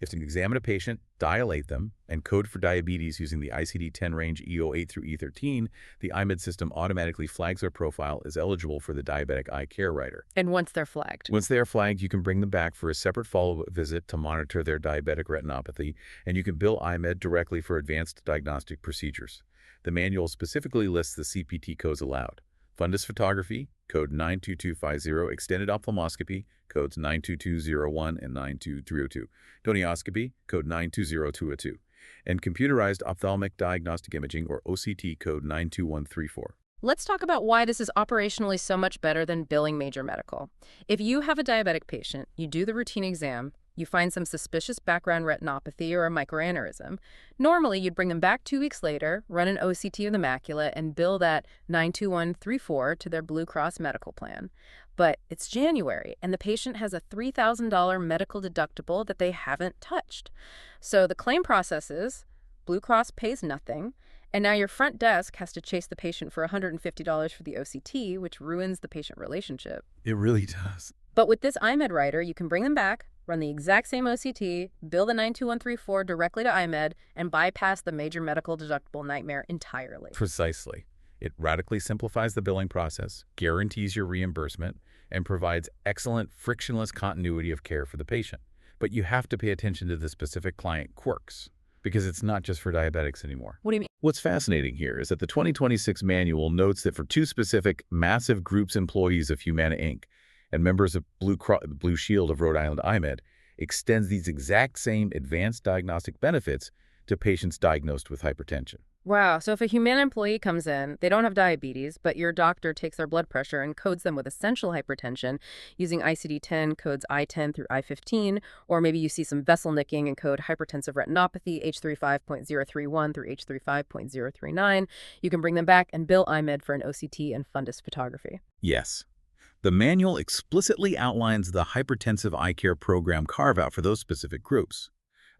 Speaker 2: If to examine a patient, dilate them, and code for diabetes using the ICD-10 range E08 through E13, the Eyemed system automatically flags their profile as eligible for the diabetic eye care rider.
Speaker 1: And once they're flagged.
Speaker 2: Once they are flagged, you can bring them back for a separate follow-up visit to monitor their diabetic retinopathy, and you can bill Eyemed directly for advanced diagnostic procedures. The manual specifically lists the CPT codes allowed. Fundus photography, code 92250, extended ophthalmoscopy, codes 92201 and 92302, donioscopy, code 920202, and computerized ophthalmic diagnostic imaging, or OCT, code 92134.
Speaker 1: Let's talk about why this is operationally so much better than billing major medical. If you have a diabetic patient, you do the routine exam, you find some suspicious background retinopathy or a microaneurysm. Normally, you'd bring them back 2 weeks later, run an OCT of the macula, and bill that 92134 to their Blue Cross medical plan. But it's January, and the patient has a $3,000 medical deductible that they haven't touched. So the claim process is Blue Cross pays nothing, and now your front desk has to chase the patient for $150 for the OCT, which ruins the patient relationship.
Speaker 2: It really does.
Speaker 1: But with this Eyemed writer, you can bring them back, run the exact same OCT, bill the 92134 directly to Eyemed, and bypass the major medical deductible nightmare entirely.
Speaker 2: Precisely. It radically simplifies the billing process, guarantees your reimbursement, and provides excellent, frictionless continuity of care for the patient. But you have to pay attention to the specific client quirks, because it's not just for diabetics anymore.
Speaker 1: What do you mean?
Speaker 2: What's fascinating here is that the 2026 manual notes that for 2 specific massive groups employees of Humana Inc. and members of Blue Shield of Rhode Island Eyemed, extends these exact same advanced diagnostic benefits to patients diagnosed with hypertension.
Speaker 1: Wow, so if a Humana employee comes in, they don't have diabetes, but your doctor takes their blood pressure and codes them with essential hypertension using ICD-10 codes I-10 through I-15, or maybe you see some vessel nicking and code hypertensive retinopathy H35.031 through H35.039, you can bring them back and bill Eyemed for an OCT and fundus photography.
Speaker 2: Yes. The manual explicitly outlines the hypertensive eye care program carve-out for those specific groups.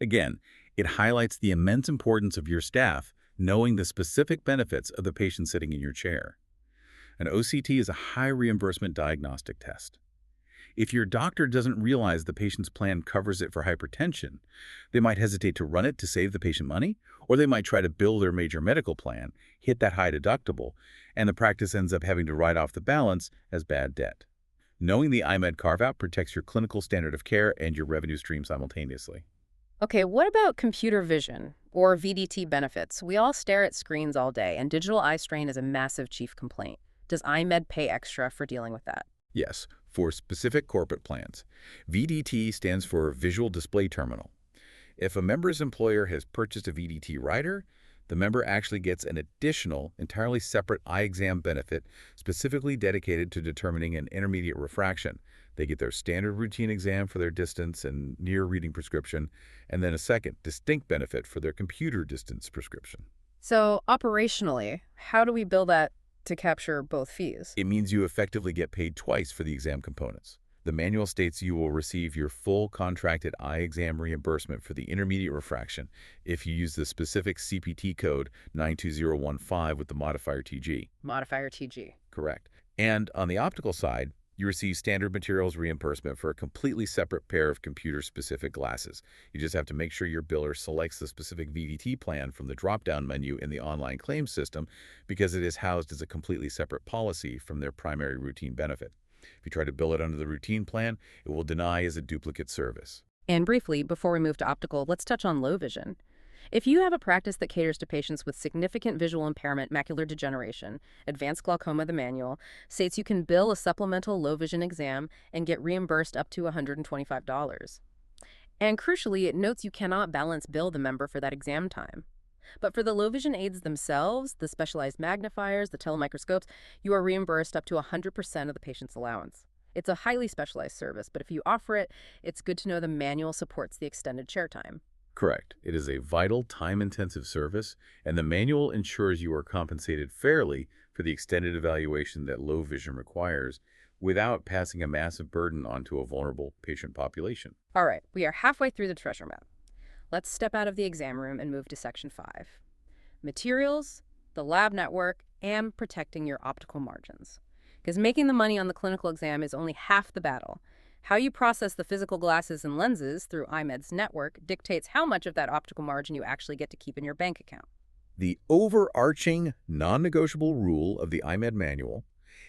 Speaker 2: Again, it highlights the immense importance of your staff knowing the specific benefits of the patient sitting in your chair. An OCT is a high reimbursement diagnostic test. If your doctor doesn't realize the patient's plan covers it for hypertension, they might hesitate to run it to save the patient money, or they might try to bill their major medical plan, hit that high deductible, and the practice ends up having to write off the balance as bad debt. Knowing the Eyemed carve-out protects your clinical standard of care and your revenue stream simultaneously.
Speaker 1: Okay, what about computer vision, or VDT benefits? We all stare at screens all day, and digital eye strain is a massive chief complaint. Does Eyemed pay extra for dealing with that?
Speaker 2: Yes, for specific corporate plans. VDT stands for Visual Display Terminal. If a member's employer has purchased a VDT rider, the member actually gets an additional, entirely separate eye exam benefit specifically dedicated to determining an intermediate refraction. They get their standard routine exam for their distance and near reading prescription, and then a second, distinct benefit for their computer distance prescription.
Speaker 1: So, operationally, how do we bill that to capture both fees?
Speaker 2: It means you effectively get paid twice for the exam components. The manual states you will receive your full contracted eye exam reimbursement for the intermediate refraction if you use the specific CPT code 92015 with the modifier TG.
Speaker 1: Modifier TG.
Speaker 2: Correct. And on the optical side, you receive standard materials reimbursement for a completely separate pair of computer-specific glasses. You just have to make sure your biller selects the specific VDT plan from the drop-down menu in the online claims system because it is housed as a completely separate policy from their primary routine benefit. If you try to bill it under the routine plan, it will deny as a duplicate service.
Speaker 1: And briefly, before we move to optical, let's touch on low vision. If you have a practice that caters to patients with significant visual impairment, macular degeneration, advanced glaucoma, the manual states you can bill a supplemental low vision exam and get reimbursed up to $125. And crucially, it notes you cannot balance bill the member for that exam time. But for the low vision aids themselves, the specialized magnifiers, the telemicroscopes, you are reimbursed up to 100% of the patient's allowance. It's a highly specialized service, but if you offer it, it's good to know the manual supports the extended chair time.
Speaker 2: Correct. It is a vital, time-intensive service, and the manual ensures you are compensated fairly for the extended evaluation that low vision requires without passing a massive burden onto a vulnerable patient population.
Speaker 1: All right, we are halfway through the treasure map. Let's step out of the exam room and move to Section 5. Materials, the lab network, and protecting your optical margins. Because making the money on the clinical exam is only half the battle. How you process the physical glasses and lenses through Eyemed's network dictates how much of that optical margin you actually get to keep in your bank account.
Speaker 2: The overarching, non-negotiable rule of the Eyemed manual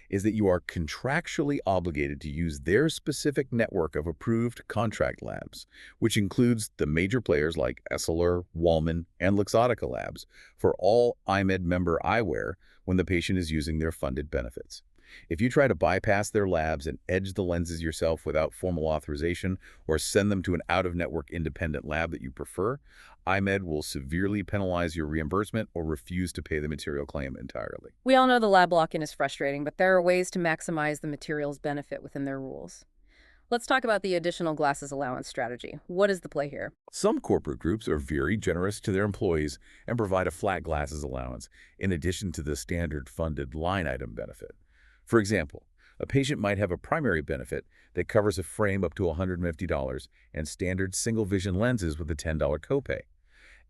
Speaker 2: is that you are contractually obligated to use their specific network of approved contract labs, which includes the major players like Essilor, Wallman, and Luxottica labs, for all Eyemed member eyewear when the patient is using their funded benefits. If you try to bypass their labs and edge the lenses yourself without formal authorization or send them to an out-of-network independent lab that you prefer, Eyemed will severely penalize your reimbursement or refuse to pay the material claim entirely.
Speaker 1: We all know the lab lock-in is frustrating, but there are ways to maximize the material's benefit within their rules. Let's talk about the additional glasses allowance strategy. What is the play here?
Speaker 2: Some corporate groups are very generous to their employees and provide a flat glasses allowance in addition to the standard funded line item benefit. For example, a patient might have a primary benefit that covers a frame up to $150 and standard single vision lenses with a $10 copay.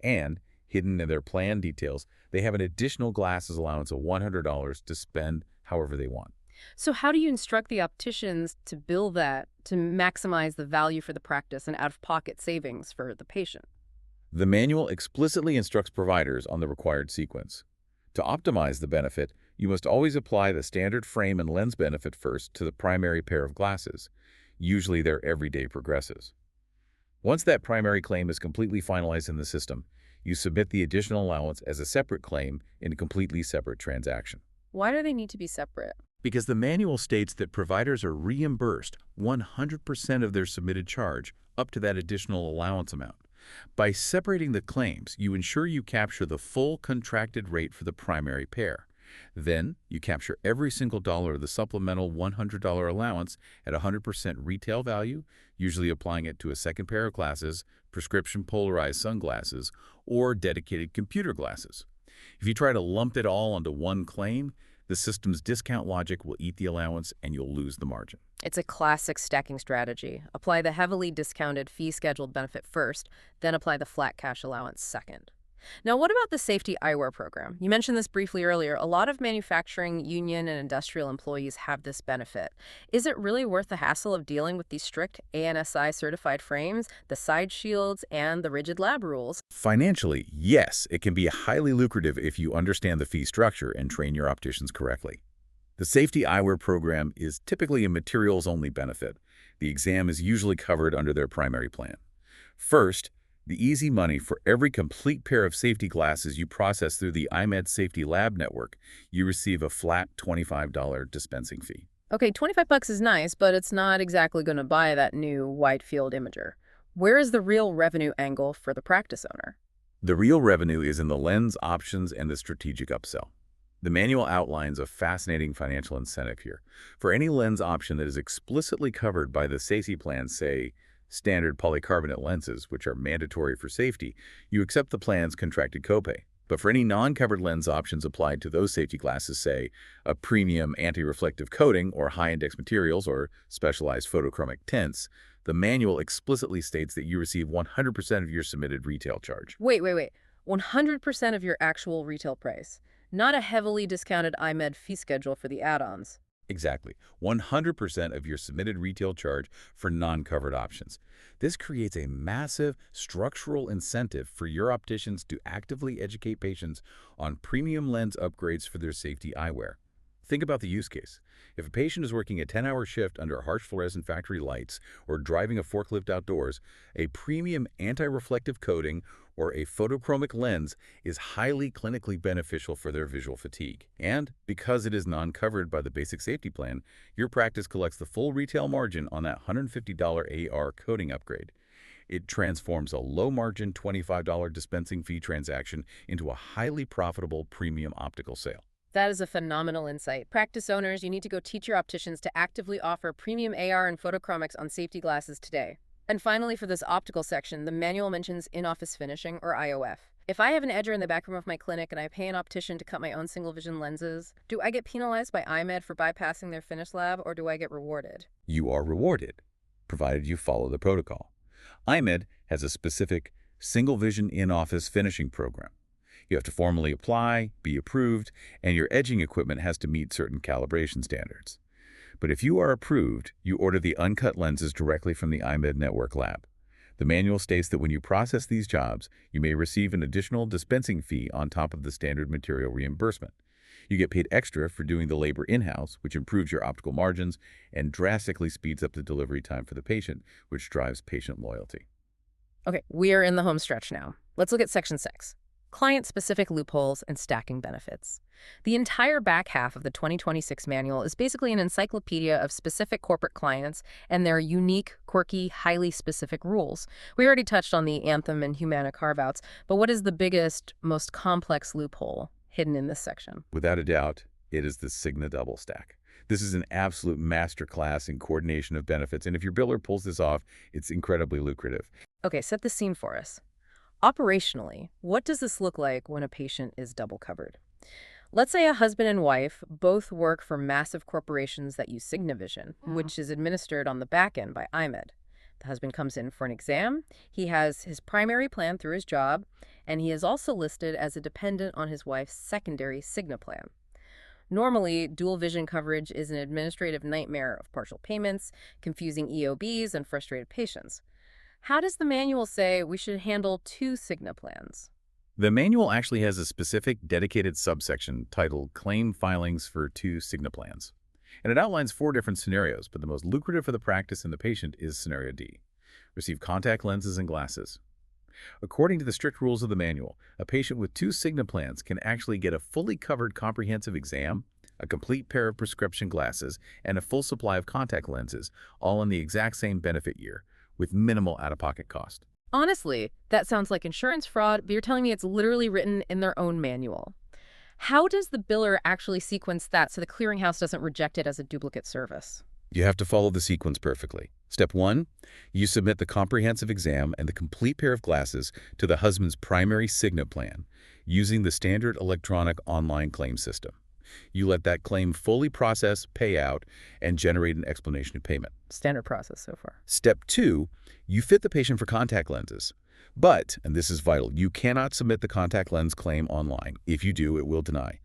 Speaker 2: And, hidden in their plan details, they have an additional glasses allowance of $100 to spend however they want.
Speaker 1: So how do you instruct the opticians to bill that to maximize the value for the practice and out-of-pocket savings for the patient?
Speaker 2: The manual explicitly instructs providers on the required sequence. To optimize the benefit, you must always apply the standard frame and lens benefit first to the primary pair of glasses, usually their everyday progressives. Once that primary claim is completely finalized in the system, you submit the additional allowance as a separate claim in a completely separate transaction.
Speaker 1: Why do they need to be separate?
Speaker 2: Because the manual states that providers are reimbursed 100% of their submitted charge up to that additional allowance amount. By separating the claims, you ensure you capture the full contracted rate for the primary pair. Then, you capture every single dollar of the supplemental $100 allowance at 100% retail value, usually applying it to a second pair of glasses, prescription polarized sunglasses, or dedicated computer glasses. If you try to lump it all onto one claim, the system's discount logic will eat the allowance and you'll lose the margin.
Speaker 1: It's a classic stacking strategy. Apply the heavily discounted fee-scheduled benefit first, then apply the flat cash allowance second. Now, what about the safety eyewear program? You mentioned this briefly earlier. A lot of manufacturing, union, and industrial employees have this benefit. Is it really worth the hassle of dealing with these strict ANSI-certified frames, the side shields, and the rigid lab rules?
Speaker 2: Financially, yes, it can be highly lucrative if you understand the fee structure and train your opticians correctly. The safety eyewear program is typically a materials-only benefit. The exam is usually covered under their primary plan. First, the easy money: for every complete pair of safety glasses you process through the Eyemed Safety Lab network, you receive a flat $25 dispensing fee.
Speaker 1: Okay, $25 is nice, but it's not exactly going to buy that new wide field imager. Where is the real revenue angle for the practice owner?
Speaker 2: The real revenue is in the lens options and the strategic upsell. The manual outlines a fascinating financial incentive here. For any lens option that is explicitly covered by the safety plan, say, standard polycarbonate lenses, which are mandatory for safety, you accept the plan's contracted copay. But for any non-covered lens options applied to those safety glasses, say a premium anti-reflective coating or high-index materials or specialized photochromic tints, the manual explicitly states that you receive 100% of your submitted retail charge.
Speaker 1: Wait. 100% of your actual retail price, not a heavily discounted Eyemed fee schedule for the add-ons.
Speaker 2: Exactly. 100% of your submitted retail charge for non-covered options. This creates a massive structural incentive for your opticians to actively educate patients on premium lens upgrades for their safety eyewear. Think about the use case. If a patient is working a 10-hour shift under harsh fluorescent factory lights or driving a forklift outdoors, a premium anti-reflective coating or a photochromic lens is highly clinically beneficial for their visual fatigue. And because it is non-covered by the basic safety plan, your practice collects the full retail margin on that $150 AR coating upgrade. It transforms a low-margin $25 dispensing fee transaction into a highly profitable premium optical sale.
Speaker 1: That is a phenomenal insight. Practice owners, you need to go teach your opticians to actively offer premium AR and photochromics on safety glasses today. And finally, for this optical section, the manual mentions in-office finishing, or IOF. If I have an edger in the back room of my clinic and I pay an optician to cut my own single-vision lenses, do I get penalized by Eyemed for bypassing their finish lab, or do I get rewarded?
Speaker 2: You are rewarded, provided you follow the protocol. Eyemed has a specific single-vision in-office finishing program. You have to formally apply, be approved, and your edging equipment has to meet certain calibration standards. But if you are approved, you order the uncut lenses directly from the Eyemed Network lab. The manual states that when you process these jobs, you may receive an additional dispensing fee on top of the standard material reimbursement. You get paid extra for doing the labor in-house, which improves your optical margins and drastically speeds up the delivery time for the patient, which drives patient loyalty.
Speaker 1: Okay, we are in the home stretch now. Let's look at Section 6. Client-specific loopholes and stacking benefits. The entire back half of the 2026 manual is basically an encyclopedia of specific corporate clients and their unique, quirky, highly specific rules. We already touched on the Anthem and Humana carve-outs, but what is the biggest, most complex loophole hidden in this section?
Speaker 2: Without a doubt, it is the Cigna double stack. This is an absolute masterclass in coordination of benefits, and if your biller pulls this off, it's incredibly lucrative.
Speaker 1: Okay, set the scene for us. Operationally, what does this look like when a patient is double covered? Let's say a husband and wife both work for massive corporations that use Cignavision, which is administered on the back end by Eyemed. The husband comes in for an exam, he has his primary plan through his job, and he is also listed as a dependent on his wife's secondary Cigna plan. Normally, dual vision coverage is an administrative nightmare of partial payments, confusing EOBs, and frustrated patients. How does the manual say we should handle two Cigna plans?
Speaker 2: The manual actually has a specific dedicated subsection titled Claim Filings for Two Cigna Plans. And it outlines 4 different scenarios, but the most lucrative for the practice and the patient is Scenario D. Receive contact lenses and glasses. According to the strict rules of the manual, a patient with 2 Cigna plans can actually get a fully covered comprehensive exam, a complete pair of prescription glasses, and a full supply of contact lenses, all in the exact same benefit year, with minimal out-of-pocket cost.
Speaker 1: Honestly, that sounds like insurance fraud, but you're telling me it's literally written in their own manual. How does the biller actually sequence that so the clearinghouse doesn't reject it as a duplicate service?
Speaker 2: You have to follow the sequence perfectly. Step 1, you submit the comprehensive exam and the complete pair of glasses to the husband's primary Cigna plan using the standard electronic online claim system. You let that claim fully process, pay out, and generate an explanation of payment.
Speaker 1: Standard process so far.
Speaker 2: Step 2, you fit the patient for contact lenses. But, and this is vital, you cannot submit the contact lens claim online. If you do, it will deny.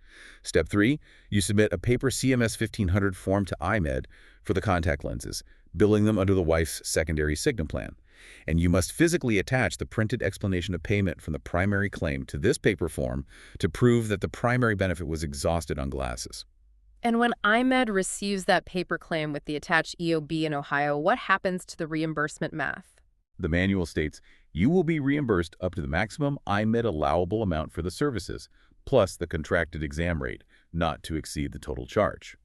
Speaker 2: Step 3, you submit a paper CMS 1500 form to Eyemed for the contact lenses, billing them under the wife's secondary Cigna plan. And you must physically attach the printed explanation of payment from the primary claim to this paper form to prove that the primary benefit was exhausted on glasses.
Speaker 1: And when Eyemed receives that paper claim with the attached EOB in Ohio, what happens to the reimbursement math?
Speaker 2: The manual states you will be reimbursed up to the maximum Eyemed allowable amount for the services, plus the contracted exam rate, not to exceed the total charge.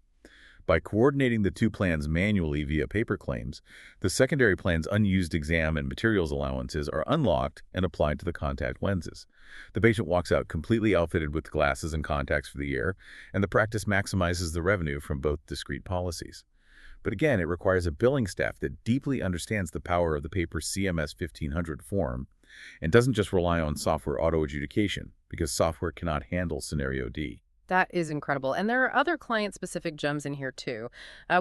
Speaker 2: By coordinating the 2 plans manually via paper claims, the secondary plan's unused exam and materials allowances are unlocked and applied to the contact lenses. The patient walks out completely outfitted with glasses and contacts for the year, and the practice maximizes the revenue from both discrete policies. But again, it requires a billing staff that deeply understands the power of the paper CMS 1500 form and doesn't just rely on software auto-adjudication, because software cannot handle Scenario D.
Speaker 1: That is incredible. And there are other client-specific gems in here, too.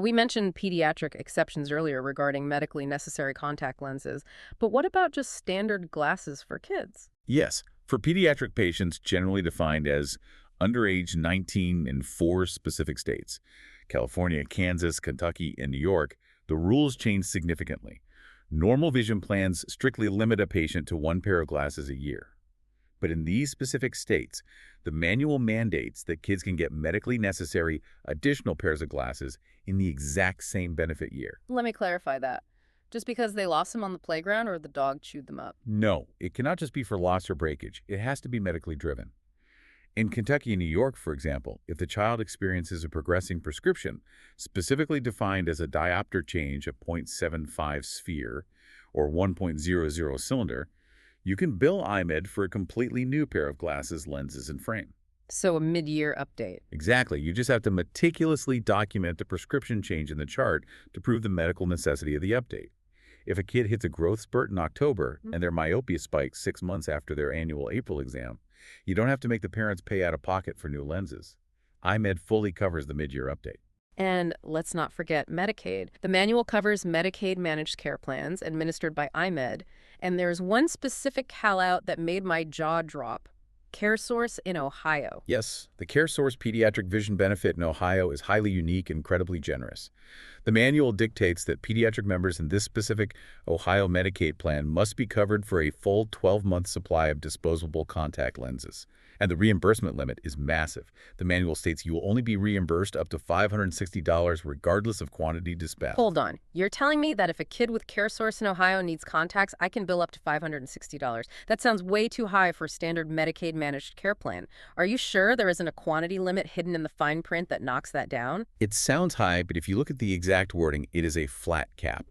Speaker 1: We mentioned pediatric exceptions earlier regarding medically necessary contact lenses. But what about just standard glasses for kids?
Speaker 2: Yes, for pediatric patients generally defined as under age 19 in 4 specific states, California, Kansas, Kentucky, and New York, the rules change significantly. Normal vision plans strictly limit a patient to 1 pair of glasses a year. But in these specific states, the manual mandates that kids can get medically necessary additional pairs of glasses in the exact same benefit year.
Speaker 1: Let me clarify that. Just because they lost them on the playground or the dog chewed them up?
Speaker 2: No, it cannot just be for loss or breakage. It has to be medically driven. In Kentucky and New York, for example, if the child experiences a progressing prescription, specifically defined as a diopter change of 0.75 sphere or 1.00 cylinder, you can bill Eyemed for a completely new pair of glasses, lenses, and frame.
Speaker 1: So a mid-year update.
Speaker 2: Exactly. You just have to meticulously document the prescription change in the chart to prove the medical necessity of the update. If a kid hits a growth spurt in October and their myopia spikes 6 months after their annual April exam, you don't have to make the parents pay out of pocket for new lenses. Eyemed fully covers the mid-year update.
Speaker 1: And let's not forget Medicaid. The manual covers Medicaid managed care plans administered by Eyemed, and there's one specific call-out that made my jaw drop. CareSource in Ohio.
Speaker 2: Yes, the CareSource pediatric vision benefit in Ohio is highly unique and incredibly generous. The manual dictates that pediatric members in this specific Ohio Medicaid plan must be covered for a full 12-month supply of disposable contact lenses. And the reimbursement limit is massive. The manual states you will only be reimbursed up to $560 regardless of quantity dispensed.
Speaker 1: Hold on. You're telling me that if a kid with CareSource in Ohio needs contacts, I can bill up to $560? That sounds way too high for a standard Medicaid managed care plan. Are you sure there isn't a quantity limit hidden in the fine print that knocks that down?
Speaker 2: It sounds high, but if you look at the exact wording, it is a flat cap,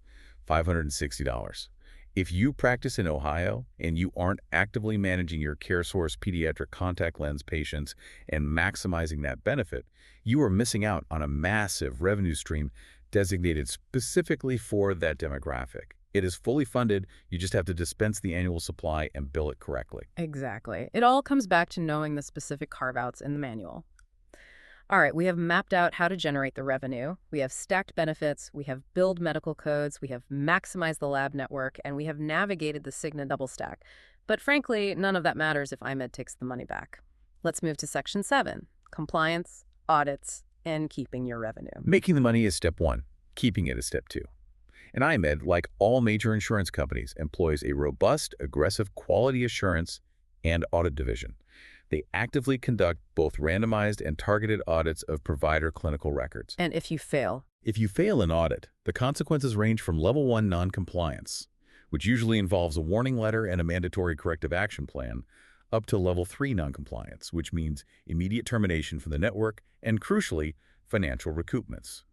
Speaker 2: $560. If you practice in Ohio and you aren't actively managing your CareSource pediatric contact lens patients and maximizing that benefit, you are missing out on a massive revenue stream designated specifically for that demographic. It is fully funded. You just have to dispense the annual supply and bill it correctly.
Speaker 1: Exactly. It all comes back to knowing the specific carve-outs in the manual. All right, we have mapped out how to generate the revenue. We have stacked benefits. We have billed medical codes. We have maximized the lab network. And we have navigated the Cigna double stack. But frankly, none of that matters if Eyemed takes the money back. Let's move to Section 7, compliance, audits, and keeping your revenue.
Speaker 2: Making the money is step one. Keeping it is step two. And Eyemed, like all major insurance companies, employs a robust, aggressive quality assurance and audit division. They actively conduct both randomized and targeted audits of provider clinical records.
Speaker 1: And if you fail?
Speaker 2: If you fail an audit, the consequences range from Level 1 noncompliance, which usually involves a warning letter and a mandatory corrective action plan, up to Level 3 noncompliance, which means immediate termination from the network and, crucially, financial recoupments.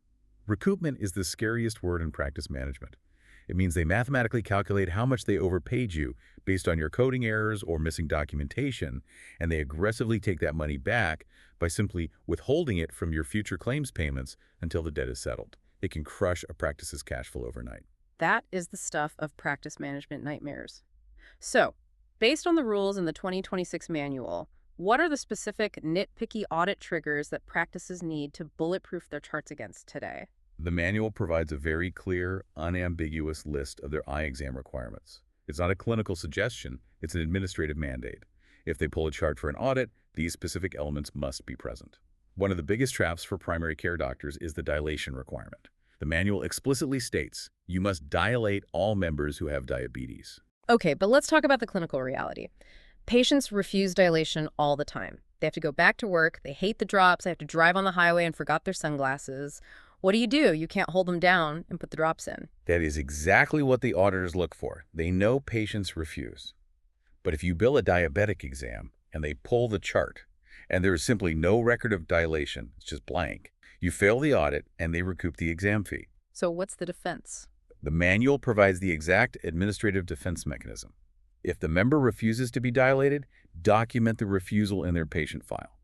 Speaker 2: Recoupment is the scariest word in practice management. It means they mathematically calculate how much they overpaid you based on your coding errors or missing documentation, and they aggressively take that money back by simply withholding it from your future claims payments until the debt is settled. It can crush a practice's cash flow overnight.
Speaker 1: That is the stuff of practice management nightmares. So, based on the rules in the 2026 manual, what are the specific nitpicky audit triggers that practices need to bulletproof their charts against today?
Speaker 2: The manual provides a very clear, unambiguous list of their eye exam requirements. It's not a clinical suggestion, it's an administrative mandate. If they pull a chart for an audit, these specific elements must be present. One of the biggest traps for primary care doctors is the dilation requirement. The manual explicitly states you must dilate all members who have diabetes.
Speaker 1: Okay, but let's talk about the clinical reality. Patients refuse dilation all the time. They have to go back to work, they hate the drops, they have to drive on the highway and forgot their sunglasses. What do? You can't hold them down and put the drops in.
Speaker 2: That is exactly what the auditors look for. They know patients refuse. But if you bill a diabetic exam and they pull the chart and there is simply no record of dilation, it's just blank, you fail the audit and they recoup the exam fee.
Speaker 1: So what's the defense?
Speaker 2: The manual provides the exact administrative defense mechanism. If the member refuses to be dilated, document the refusal in their patient file.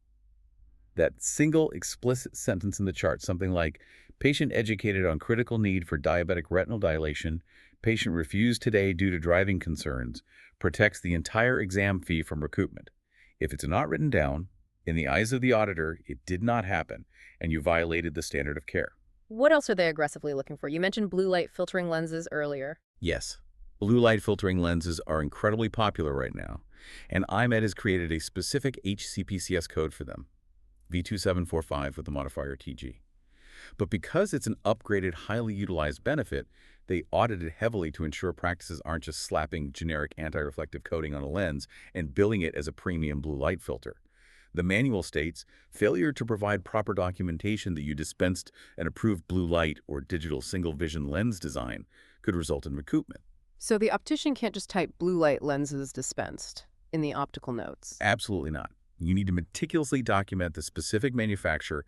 Speaker 2: That single explicit sentence in the chart, something like, patient educated on critical need for diabetic retinal dilation, patient refused today due to driving concerns, protects the entire exam fee from recoupment. If it's not written down, in the eyes of the auditor, it did not happen, and you violated the standard of care.
Speaker 1: What else are they aggressively looking for? You mentioned blue light filtering lenses earlier.
Speaker 2: Yes, blue light filtering lenses are incredibly popular right now, and Eyemed has created a specific HCPCS code for them, V2745 with the modifier TG. But because it's an upgraded, highly utilized benefit, they audited heavily to ensure practices aren't just slapping generic anti-reflective coating on a lens and billing it as a premium blue light filter. The manual states, failure to provide proper documentation that you dispensed an approved blue light or digital single vision lens design could result in recoupment.
Speaker 1: So the optician can't just type blue light lenses dispensed in the optical notes?
Speaker 2: Absolutely not. You need to meticulously document the specific manufacturer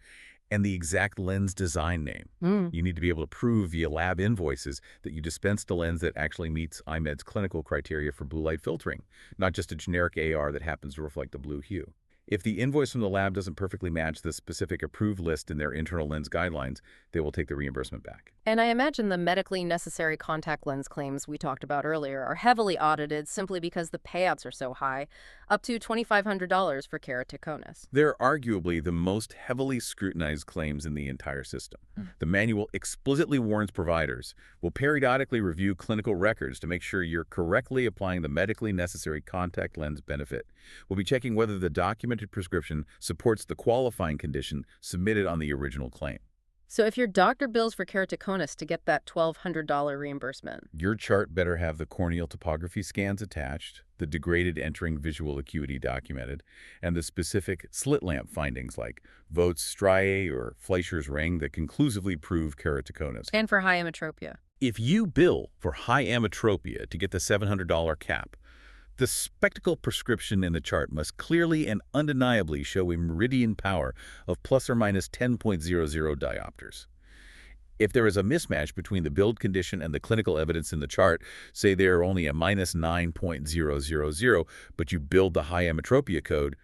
Speaker 2: and the exact lens design name. You need to be able to prove via lab invoices that you dispensed a lens that actually meets Eyemed's clinical criteria for blue light filtering, not just a generic AR that happens to reflect a blue hue. If the invoice from the lab doesn't perfectly match the specific approved list in their internal lens guidelines, they will take the reimbursement back.
Speaker 1: And I imagine the medically necessary contact lens claims we talked about earlier are heavily audited simply because the payouts are so high, up to $2,500 for keratoconus.
Speaker 2: They're arguably the most heavily scrutinized claims in the entire system. The manual explicitly warns providers will periodically review clinical records to make sure you're correctly applying the medically necessary contact lens benefit. We'll be checking whether the documented prescription supports the qualifying condition submitted on the original claim.
Speaker 1: So if your doctor bills for keratoconus to get that $1,200 reimbursement,
Speaker 2: Your chart better have the corneal topography scans attached, the degraded entering visual acuity documented, and the specific slit lamp findings like Vogt's striae or Fleischer's ring that conclusively prove keratoconus.
Speaker 1: and for high emetropia.
Speaker 2: If you bill for high ametropia to get the $700 cap, the spectacle prescription in the chart must clearly and undeniably show a meridian power of plus or minus 10.00 diopters. If there is a mismatch between the billed condition and the clinical evidence in the chart, say they are only a minus 9.000, but you billed the high ametropia code,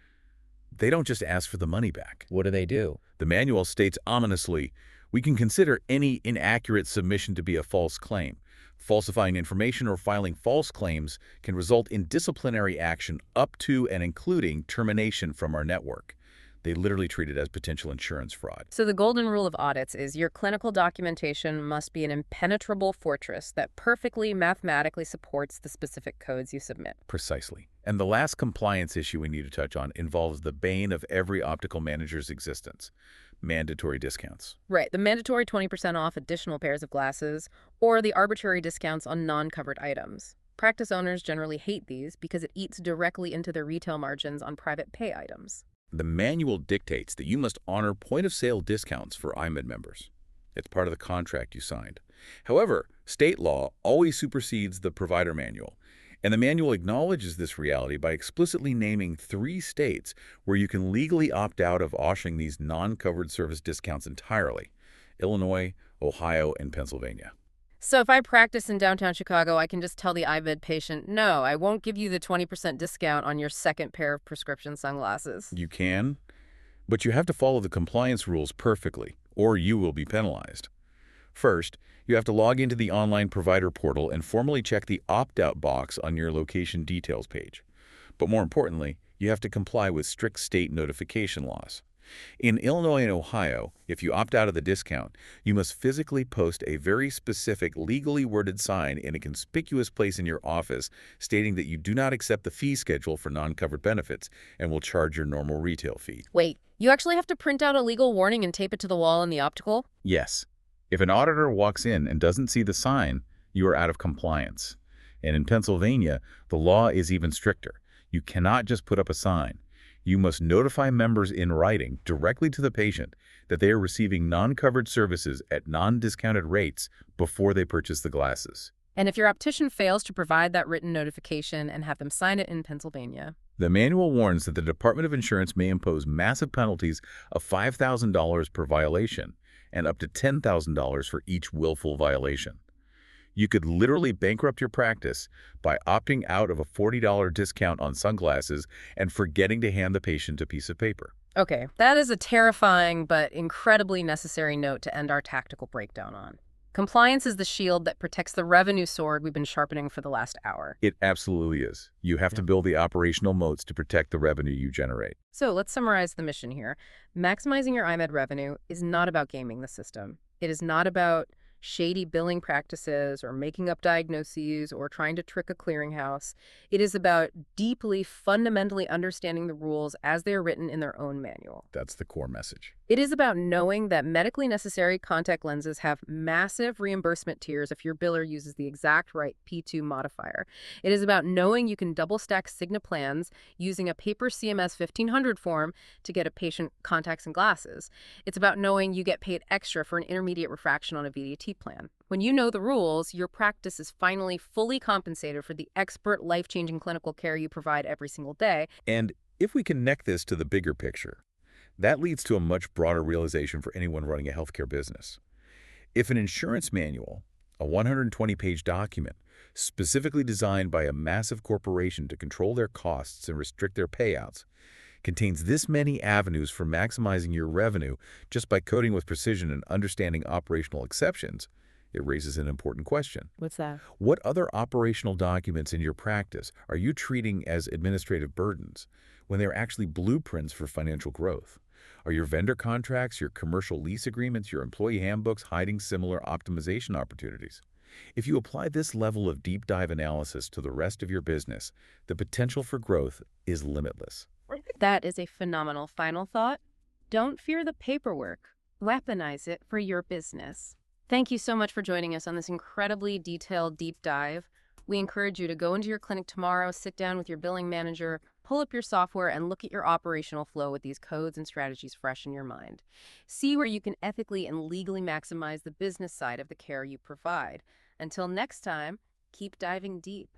Speaker 2: they don't just ask for the money back.
Speaker 3: What do they do?
Speaker 2: The manual states ominously, we can consider any inaccurate submission to be a false claim. Falsifying information or filing false claims can result in disciplinary action up to and including termination from our network. They literally treat it as potential insurance fraud.
Speaker 1: So the golden rule of audits is your clinical documentation must be an impenetrable fortress that perfectly mathematically supports the specific codes you submit.
Speaker 2: Precisely. And the last compliance issue we need to touch on involves the bane of every optical manager's existence: mandatory discounts.
Speaker 1: Right, the mandatory 20% off additional pairs of glasses or the arbitrary discounts on non-covered items. Practice owners generally hate these because it eats directly into their retail margins on private pay items.
Speaker 2: The manual dictates that you must honor point-of-sale discounts for Eyemed members. It's part of the contract you signed. However, state law always supersedes the provider manual, and the manual acknowledges this reality by explicitly naming 3 states where you can legally opt out of offering these non-covered service discounts entirely: Illinois, Ohio, and Pennsylvania.
Speaker 1: So if I practice in downtown Chicago, I can just tell the Eyemed patient, no, I won't give you the 20% discount on your second pair of prescription sunglasses.
Speaker 2: You can, but you have to follow the compliance rules perfectly, or you will be penalized. First, you have to log into the online provider portal and formally check the opt-out box on your location details page. But more importantly, you have to comply with strict state notification laws. In Illinois and Ohio, if you opt out of the discount, you must physically post a very specific, legally worded sign in a conspicuous place in your office stating that you do not accept the fee schedule for non-covered benefits and will charge your normal retail fee.
Speaker 1: Wait, you actually have to print out a legal warning and tape it to the wall in the optical?
Speaker 2: Yes. If an auditor walks in and doesn't see the sign, you are out of compliance. And in Pennsylvania, the law is even stricter. You cannot just put up a sign. You must notify members in writing directly to the patient that they are receiving non-covered services at non-discounted rates before they purchase the glasses.
Speaker 1: And if your optician fails to provide that written notification and have them sign it in Pennsylvania.
Speaker 2: The manual warns that the Department of Insurance may impose massive penalties of $5,000 per violation and up to $10,000 for each willful violation. You could literally bankrupt your practice by opting out of a $40 discount on sunglasses and forgetting to hand the patient a piece of paper.
Speaker 1: Okay, that is a terrifying but incredibly necessary note to end our tactical breakdown on. Compliance is the shield that protects the revenue sword we've been sharpening for the last hour.
Speaker 2: It absolutely is. You have to build the operational moats to protect the revenue you generate.
Speaker 1: So let's summarize the mission here. Maximizing your Eyemed revenue is not about gaming the system. It is not about shady billing practices or making up diagnoses or trying to trick a clearinghouse. It is about deeply, fundamentally understanding the rules as they are written in their own manual.
Speaker 2: That's the core message.
Speaker 1: It is about knowing that medically necessary contact lenses have massive reimbursement tiers if your biller uses the exact right P2 modifier. It is about knowing you can double stack Cigna plans using a paper CMS 1500 form to get a patient contacts and glasses. It's about knowing you get paid extra for an intermediate refraction on a VDT plan. When you know the rules, your practice is finally fully compensated for the expert, life-changing clinical care you provide every single day.
Speaker 2: And if we connect this to the bigger picture, that leads to a much broader realization for anyone running a healthcare business. If an insurance manual, a 120-page document, specifically designed by a massive corporation to control their costs and restrict their payouts, contains this many avenues for maximizing your revenue just by coding with precision and understanding operational exceptions, it raises an important question.
Speaker 1: What's that?
Speaker 2: What other operational documents in your practice are you treating as administrative burdens when they're actually blueprints for financial growth? Are your vendor contracts, your commercial lease agreements, your employee handbooks hiding similar optimization opportunities? If you apply this level of deep dive analysis to the rest of your business, the potential for growth is limitless.
Speaker 1: That is a phenomenal final thought. Don't fear the paperwork. Weaponize it for your business. Thank you so much for joining us on this incredibly detailed deep dive. We encourage you to go into your clinic tomorrow, sit down with your billing manager, pull up your software, and look at your operational flow with these codes and strategies fresh in your mind. See where you can ethically and legally maximize the business side of the care you provide. Until next time, keep diving deep.